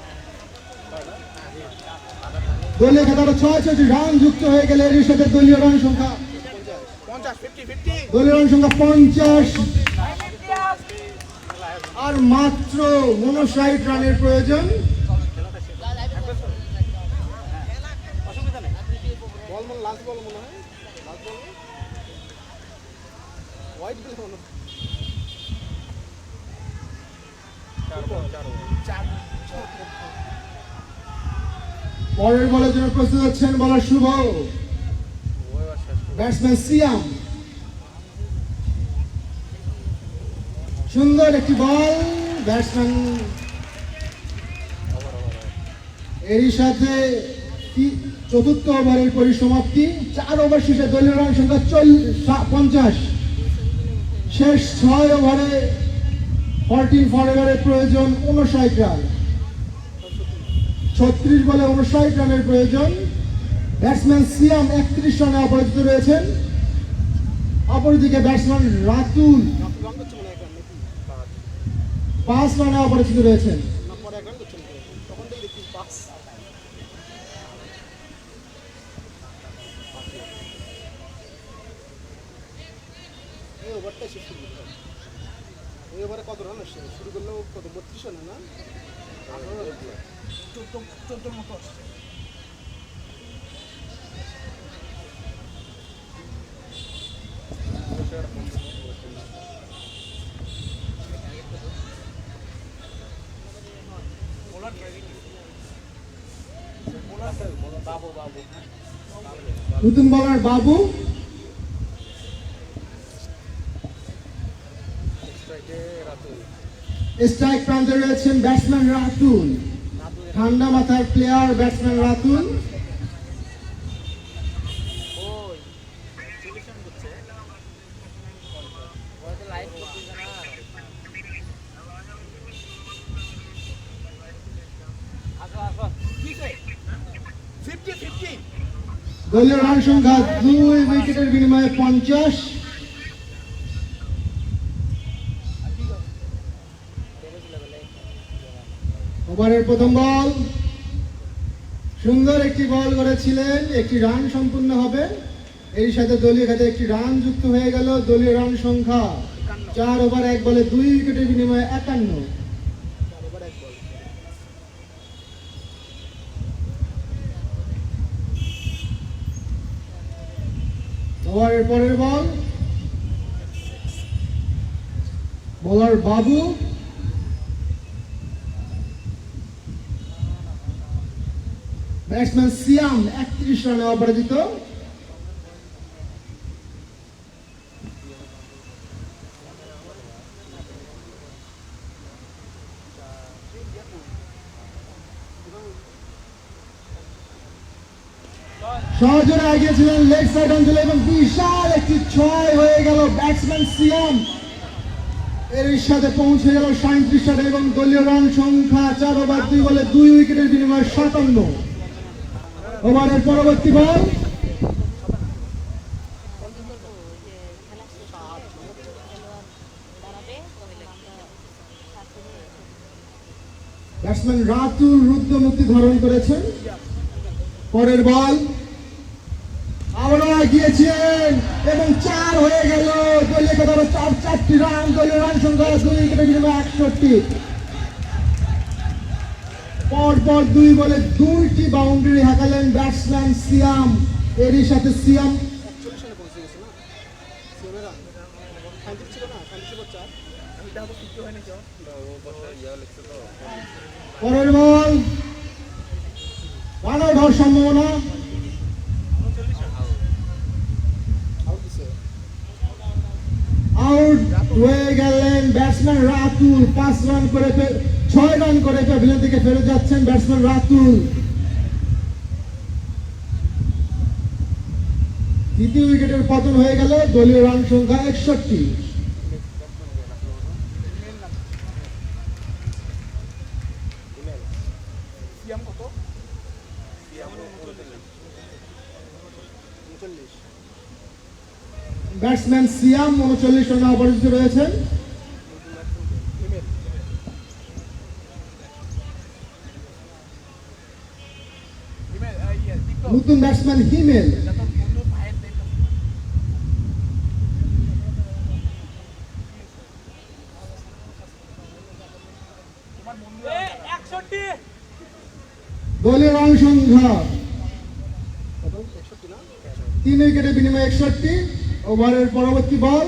দলীয় খেলাটা 6 রান যুক্ত হয়ে গেলে এর সাথে দলীয় রান সংখ্যা 50, আর মাত্র 59 রানের প্রয়োজন। বল মনে লাস্ট বল মনে হয়, লাস্ট বল হোয়াইট বল মনে হয়। পরের বলের জন্য প্রস্তুত হচ্ছেন বলার শুভ, ব্যাটসম্যান সিয়াম। সুন্দর একটি বল, ব্যাটসম্যান এরই সাথে 4th ওভারের পরিসমাপ্তি। 4 ওভার শেষে দলীয় রান সংখ্যা 50। শেষ 6 ওভারে 14 ফরওয়ার্ডের প্রয়োজন 59 রান। 36 বলে 59 রানের প্রয়োজন। ব্যাটসম্যান সিয়াম 31 রানে অপরাজিত রয়েছেন। অপরদিকে ব্যাটসম্যান রাতুল রান করছে মনে হয় এখন নাকি? 5 রানে অপরাজিত রয়েছেন। না, পরে 1 রান করছে নাকি? তখন থেকে দেখি 5। এই ওভারটা শেষ শুরু করতে হবে। এই ওভারে কত রান আসছে? শুরু করলেও কত 32 রান না? 18 রান। 14 মতো আসছে। নতুন বলার বাবু, স্ট্রাইক প্রান্তে রয়েছেন ব্যাটসম্যান রাতুল। ঠান্ডা মাথার প্লেয়ার ব্যাটসম্যান রাতুল। লাইভ করতেছে না। আসো আসো 50 দলীয় রান সংখ্যা 2 উইকেটের বিনিময়ে 50। ওভারের প্রথম বল, সুন্দর একটি বল করেছিলেন, একটি রান সম্পূর্ণ হবে। এর সাথে দলীয় খাতে একটি রান যুক্ত হয়ে গেল। দলীয় রান সংখ্যা 4 ওভার 1 বলে 2 উইকেটের বিনিময়ে 51। এবার 1 বল। ওভারের পরের বল, বোলার বাবু। ব্যাটসম্যান সিয়াম 31 রানে অপরাজিত। সহজরে এগিয়েছিলেন লেগ সাইড অঞ্চলে এবং বিশাল একটি 6 হয়ে গেল ব্যাটসম্যান সিয়াম। এর সাথে পৌঁছে গেল 37 রানে এবং দলীয় রান সংখ্যা 4 ওভার 2 বলে 2 উইকেটের বিনিময়ে 57। ওভারের পরবর্তী বল, ব্যাটসম্যান রাতুল রুদ্রমূর্তি ধারণ করেছেন। পরের বল, আবারও এগিয়েছেন এবং 4 হয়ে গেল। দলীয় কথা 4টি রান, দলীয় রান সংখ্যা 2 উইকেটের বিনিময়ে 61। পরপর 2 বলে 2টি বাউন্ডারি হাঁকালেন ব্যাটসম্যান সিয়াম। এরই সাথে সিয়াম 41 রানে পৌঁছে গেছে না সিএমের রান 35 ছিল না 35 পর 4 পরের বল রান আউট হওয়ার সম্ভাবনা। আউট দিছে আউট হয়ে গেলেন ব্যাটসম্যান রাতুল। 5 রান করে 6 রান করে প্যাভিলিয়ন থেকে ফেরত যাচ্ছেন ব্যাটসম্যান রাতুল। দ্বিতীয় উইকেটের পতন হয়ে গেল। দলীয় রান সংখ্যা 61। সিয়াম কত 39 ব্যাটসম্যান সিয়াম 39 রানে অপরাজিত রয়েছেন। নতুন ব্যাটসম্যান হিমেল। দলীয় রান সংখ্যা কত 61 না 3 উইকেটের বিনিময়ে 61। ওভারের পরবর্তী বল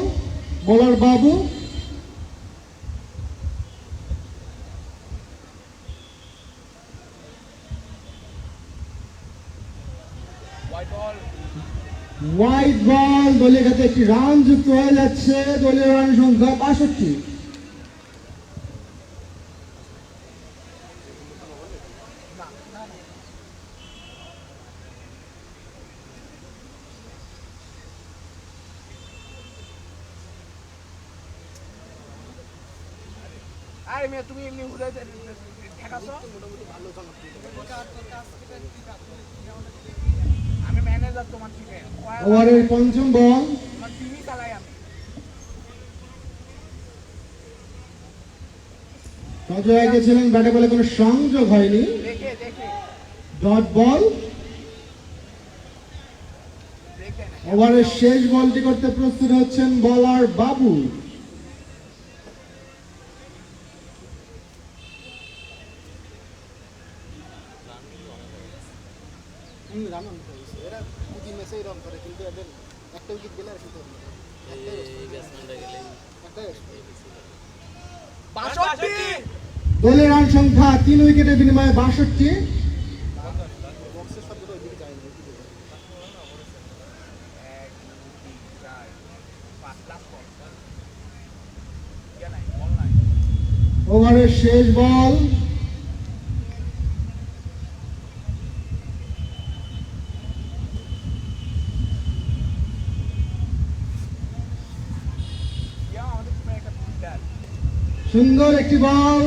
বোলার বাবু। White ball. দলীয় খাতে একটি রান যুক্ত হয়ে যাচ্ছে। দলীয় রান সংখ্যা 62। আরে মেয়ে তুমি এমনি ঘুরে ঠেকাছো মোটামুটি ভালো জানা আমি ম্যানেজার তোমার থেকে ওভারের পঞ্চম বল তোমার টিমই চালাই আমি সঞ্জয় গেছিলেন ব্যাটে বলে কোনো সংযোগ হয়নি। দেখে দেখে ডট বল। দেখে না ওভারের শেষ বলটি করতে প্রস্তুত হচ্ছেন বোলার বাবু। রান অন হয়ে গেছে এরা 2-3 ম্যাচেই রান করে কিন্তু এদের একটা উইকেট গেলে আর খেলতে হবে না একটাই আসবে 62 দলীয় রান সংখ্যা 3 উইকেটের বিনিময়ে 62। বক্সের সবগুলো ওইদিকে যায় না কি দেবে 1 2 3 4 5 লাস্ট বল নাই বল নাই ওভারের শেষ বল আমাদের টিমে একটা ফিল্ডার সুন্দর একটি বল।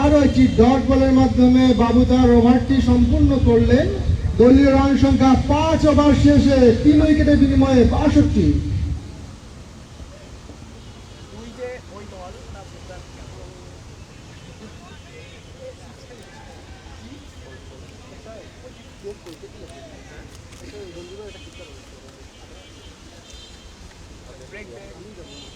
আরো একটি ডট বলের মাধ্যমে বাবু তার ওভারটি সম্পূর্ণ করলেন। দলীয় রান সংখ্যা 5 ওভার শেষে 3 উইকেটের বিনিময়ে 62। তুই যে ওই দল না ফিল্ডার কেউ করতে কি লাগে এটা বন্ধুরা এটা ঠিক করে ব্রেক দে আমি জানি না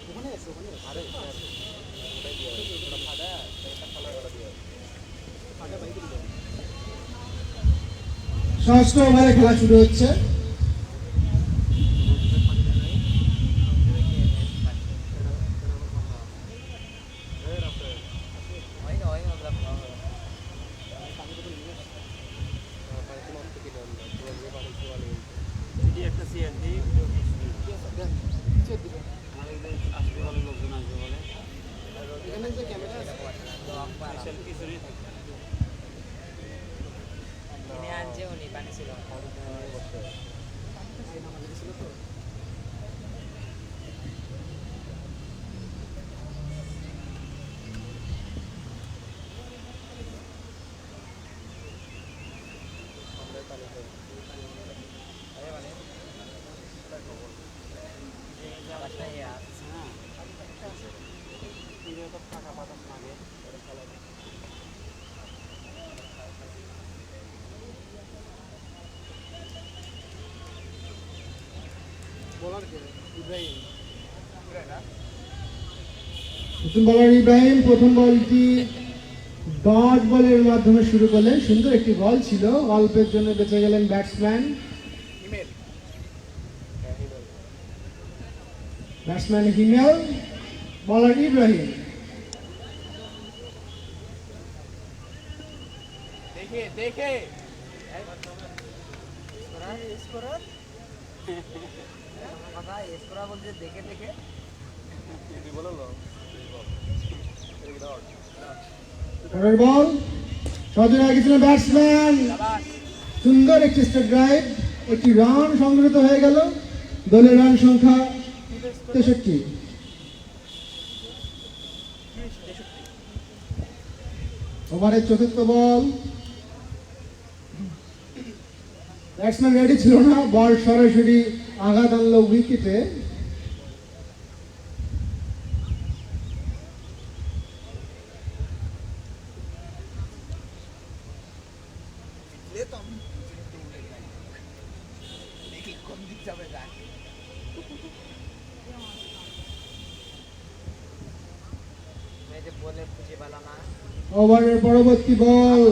ওখানে আছে ওখানে ফাটা বাইকে দিল ষষ্ঠ ওভারে খেলা শুরু হচ্ছে। এখানে যে ক্যামেরা আছে কিনে আনছে উনি পানি ছিল ছিল তো নতুন বলার ইব্রাহিম প্রথম বলটি ডট বলের মাধ্যমে শুরু করলেন। সুন্দর একটি বল ছিল, অল্পের জন্য বেঁচে গেলেন ব্যাটসম্যান। ব্যাটসম্যান হিমেল, বলার ইব্রাহিম। দেখে কথা স্কোরা বলতে দেখে দেখে পরের বল সজনে গেছিলেন ব্যাটসম্যান, সুন্দর একটি স্ট্রেট ড্রাইভ, একটি রান সংগৃহীত হয়ে গেল। দলের রান সংখ্যা 63। ওভারের চতুর্থ বল, ব্যাটসম্যান রেডি ছিল না, বল সরাসরি আঘাত আনলো উইকেটে। দেখি কোন দিক যাবে গান। এই যে বলে খুঁজে পেল না। ওভারের পরবর্তী বল,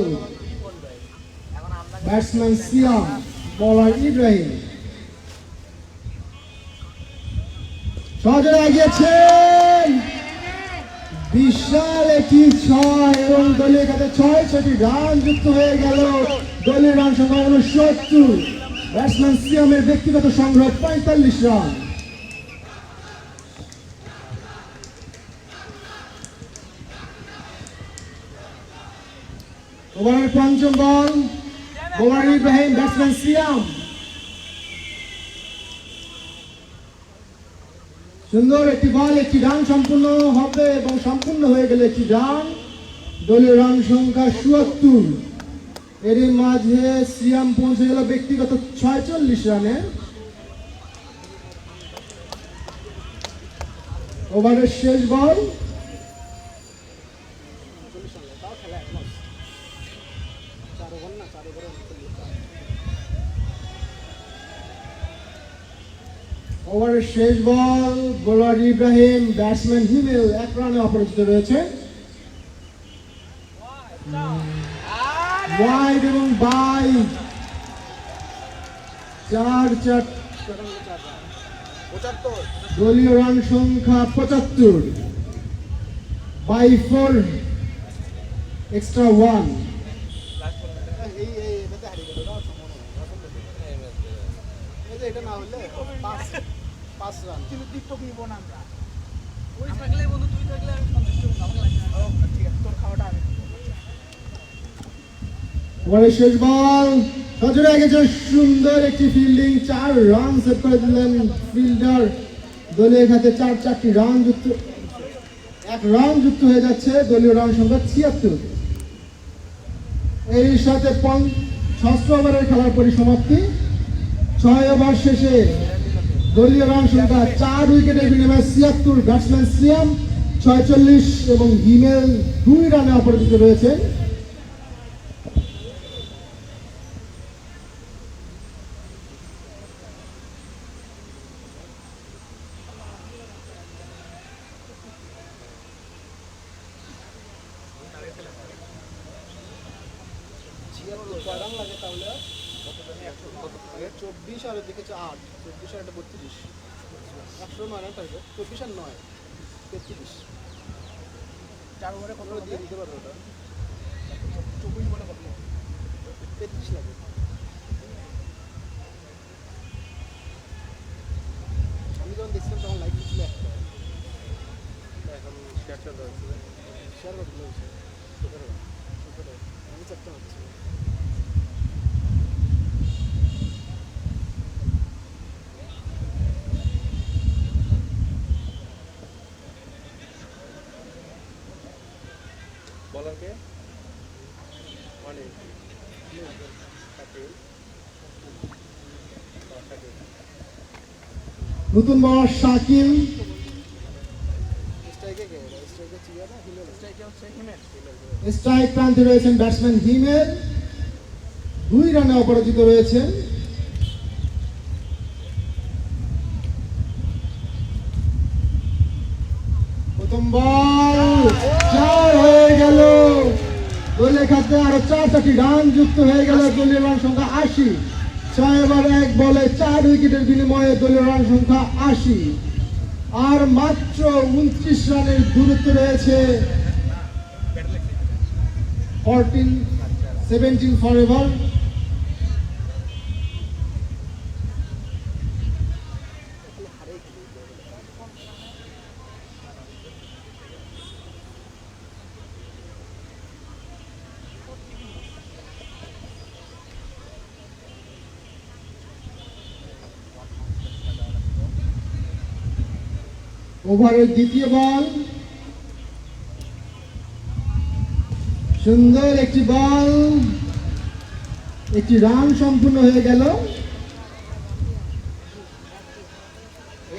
এখন আমরা ব্যাটসম্যান সিয়াম, বলার ইব্রাহিম। সজনে এগিয়েছেন, বিশাল একটি 6 এবং দলীয় খাতে 6টি রান যুক্ত হয়ে গেল। দলীয় রান সংখ্যা 69। ব্যাটসম্যান সিয়ামের ব্যক্তিগত সংগ্রহ 45 রান। ওভারের পঞ্চম বল, বোলার ইব্রাহিম, ব্যাটসম্যান সিয়াম। সুন্দর একটি বল, একটি রান সম্পূর্ণ হবে এবং সম্পূর্ণ হয়ে গেল একটি রান। দলীয় রান সংখ্যা ৭৪। এর মাঝে সিয়াম পৌঁছে গেল ব্যক্তিগত ৪৬ রানে। ওভারের শেষ বল, ওভারের শেষ বল, বোলার ইব্রাহিম, ব্যাটসম্যান হিমেল 1 রানে অপরাজিত রয়েছে। ওয়াইড এবং বাই 4 দলীয় রান সংখ্যা 75 বাই 4 এক্সট্রা 1। এটা না হলে 5 রান কিন্তু টিকটক নিব না আমরা। ওই থাকলে বন্ধু, তুই থাকলে আমি সন্তুষ্ট হবো, আমাকে লাগবে না। ঠিক আছে, তোর খাওয়াটা আমি ওভারের শেষ বল, সজনে গেছে, সুন্দর একটি ফিল্ডিং, 4 রান সেভ করে দিলেন ফিল্ডার। দলীয় খাতে 4টি রান যুক্ত, 1 রান যুক্ত হয়ে যাচ্ছে। দলীয় রান সংখ্যা 76। এই সাথে 6ষ্ঠ ওভারের খেলার পরিসমাপ্তি। 6 ওভার শেষে দলীয় রান সংখ্যা 4 উইকেটের বিনিময়ে 76। ব্যাটসম্যান সিয়াম 46 এবং হিমেল 2 রানে অপরাজিত রয়েছেন। রান লাগে তাহলে 24 আর দেখেছে 8, 24 আর 32, 109 রান পাইবে। 24 আর 9 33, 4 ওভারে কত দিয়ে দিতে পারবে ওটা। 24 বলে কত 33 লাগে। আমি যখন দেখছিলাম তখন লাইক ছিল একটা, এখন শেয়ার চলতে হচ্ছে। শেয়ার কত হয়েছে 17 আমি 4টা হচ্ছে। বলারকে নতুন বলার শাকিল, স্ট্রাইকে কে স্ট্রাইকে চিয়া না হিমেল স্ট্রাইকে হচ্ছে হিমেল। স্ট্রাইক প্রান্তে রয়েছেন ব্যাটসম্যান হিমেল, 2 রানে অপরাজিত রয়েছেন। প্রথম বল 4 হয়ে গেল দলীয় খাতে, আরো 4টি রান যুক্ত হয়ে গেল, দলীয় রান সংখ্যা 80। 6/1 বলে 4 উইকেটের বিনিময়ে দলীয় রান সংখ্যা 80। আর মাত্র 29 রানের দূরত্ব রয়েছে 17 ফরএভার। ওভারের দ্বিতীয় বল, সুন্দর একটি বল, একটি রান সম্পূর্ণ হয়ে গেল।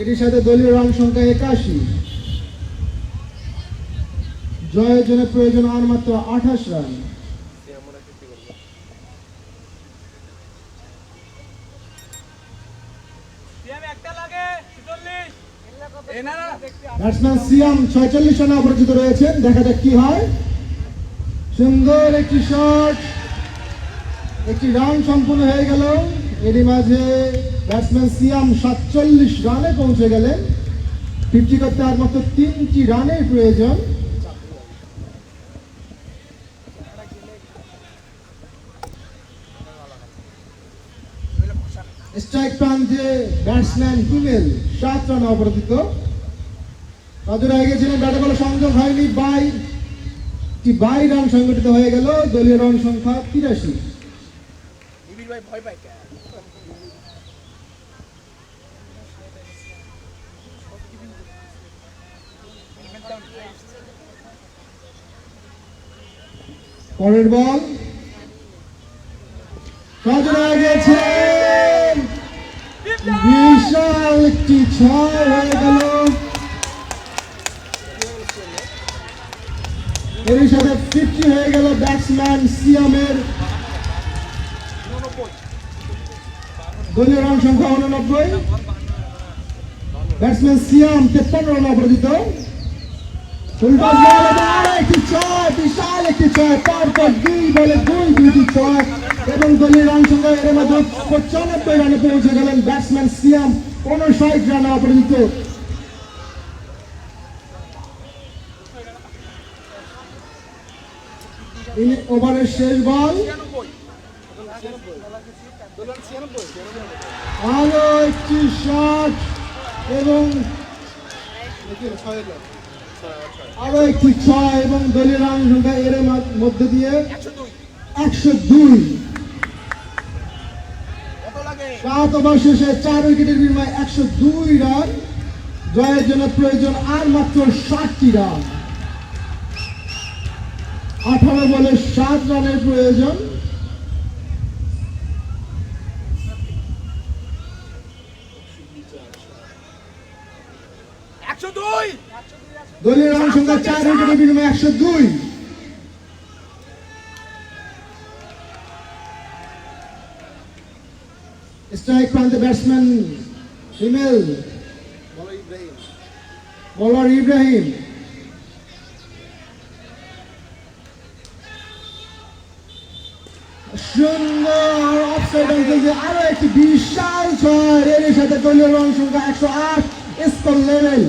এটির সাথে দলীয় রান সংখ্যা 81। জয়ের জন্য প্রয়োজন আর মাত্র 28 রান। ব্যাটসম্যান সিয়াম 46 রানে অপরাজিত রয়েছেন, দেখা যাক কি হয়। সুন্দর একটি শট, একটি রান সম্পূর্ণ হয়ে গেল। এরই মাঝে ব্যাটসম্যান সিয়াম 47 রানে পৌঁছে গেলেন। 50 করতে আর মাত্র 3টি রানের প্রয়োজন। স্ট্রাইক প্রান্তে ব্যাটসম্যান হিমেল 7 রানে অপরাজিত। নজরে গেছিলেন, ব্যাটে বলে সংযোগ হয়নি, 22 রান সংগঠিত হয়ে গেল, দলীয় রান সংখ্যা 83। পরের বল, নজরে গেছেন, বিশাল একটি 6 হয়ে গেল। এর সাথে 50 হয়ে গেল ব্যাটসম্যান সিয়ামের। দলীয় রান সংখ্যা 89। ব্যাটসম্যান সিয়াম 53 রানে অপরাজিত। একটি 6, বিশাল একটি 6, পরপর 2 বলে 2টি 6 এবং দলীয় রান সংখ্যা এর মধ্যে 95 রানে পৌঁছে গেলেন ব্যাটসম্যান সিয়াম, 59 রানে অপরাজিত। ওভারের শেষ বল, আরো একটি শট এবং আরো একটি 6 এবং দলীয় রান সংখ্যা এর মধ্যে দিয়ে 102। 7 ওভার শেষে 4 উইকেটের বিনিময়ে 102 রান। জয়ের জন্য প্রয়োজন আর মাত্র 60টি রান। 18 বলে 7 রানের প্রয়োজন। দলীয় রান সংখ্যা 4 উইকেটের বিনিময়ে 102। স্ট্রাইক প্রান্তে ব্যাটসম্যান হিমেল, বোলার ইব্রাহিম। সুন্দর অফসাইড অঞ্চলে আরো একটি বিশাল 6, এর সাথে দলীয় রান সংখ্যা 108, স্কোর লেভেল।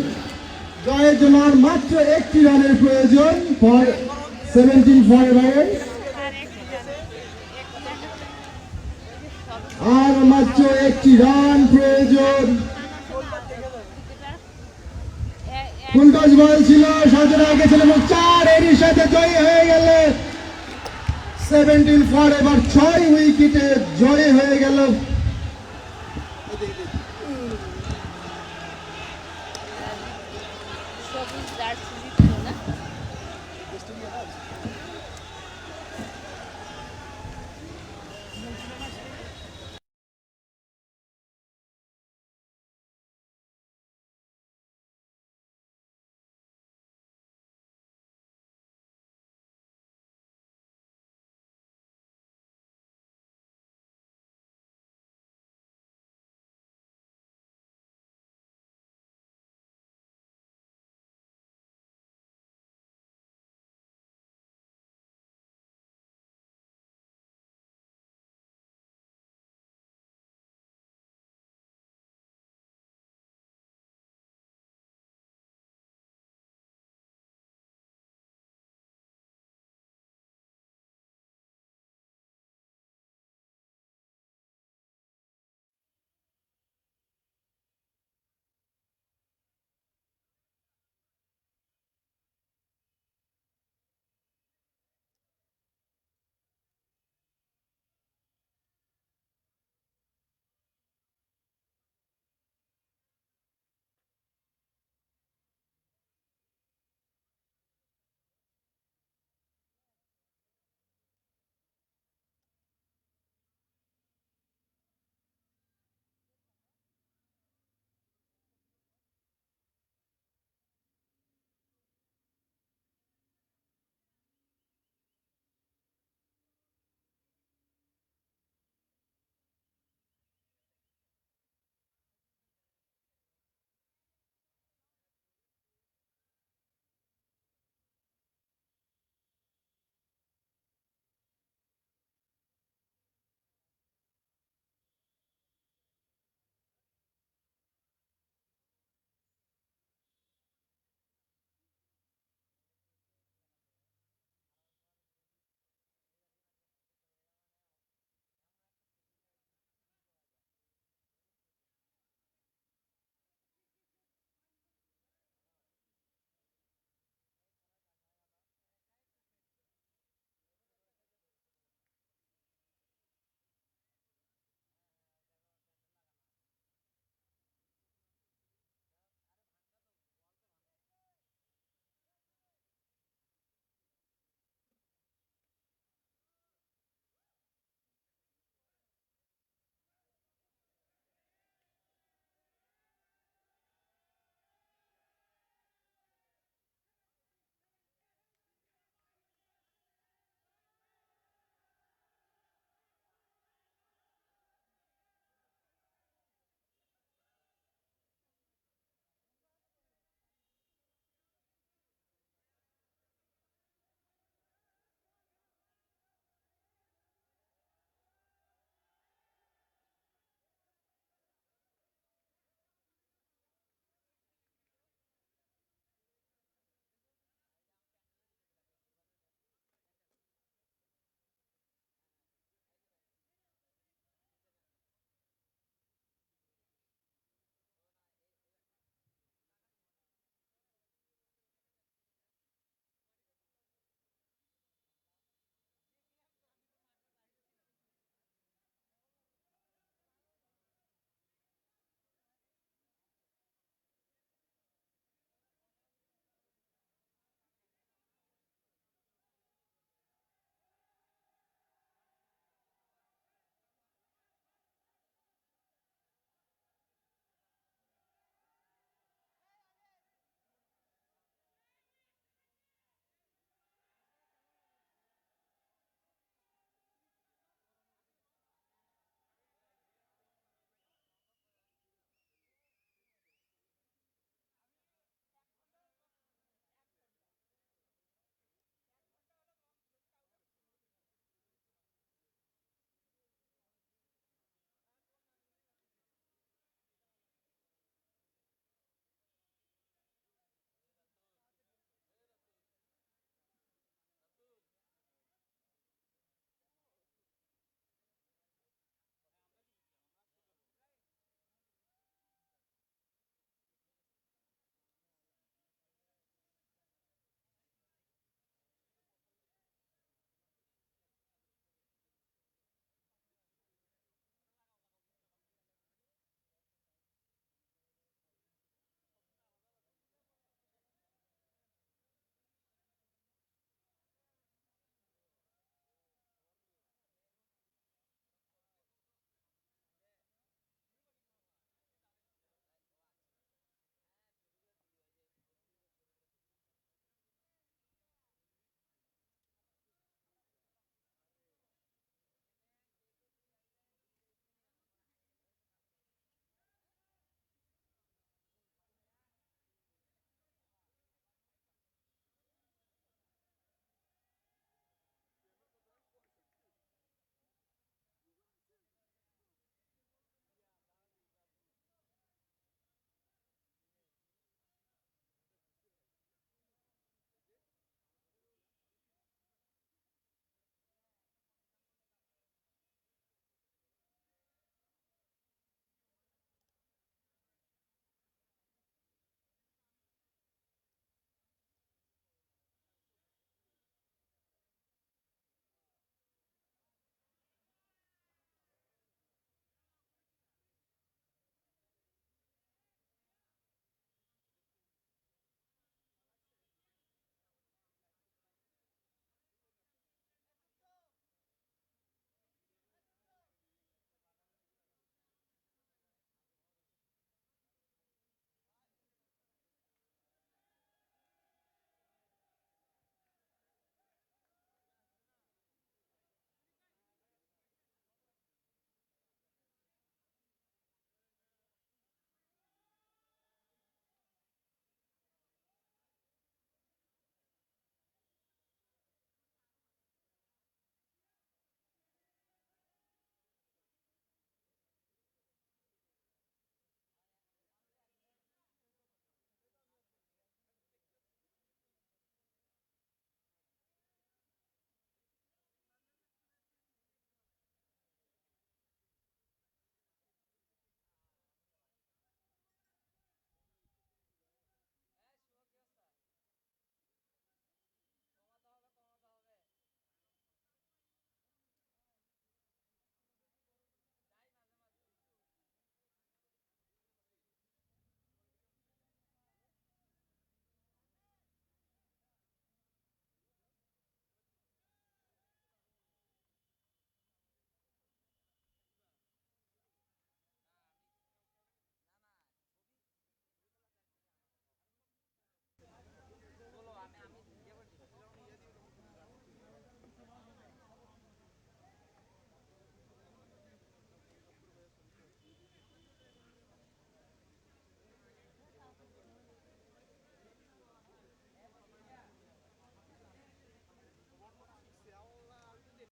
জয়ের জন্য আর মাত্র 1টি রানের প্রয়োজন। 17 ফরওয়ার্ড, আর মাত্র 1টি রান প্রয়োজন। ফুলটস বল ছিল, সজনে গেছিল এবং 4, এরই সাথে জয়ী হয়ে গেলে 17 ফরওয়ার্ড, 6 উইকেটে জয়ী হয়ে গেল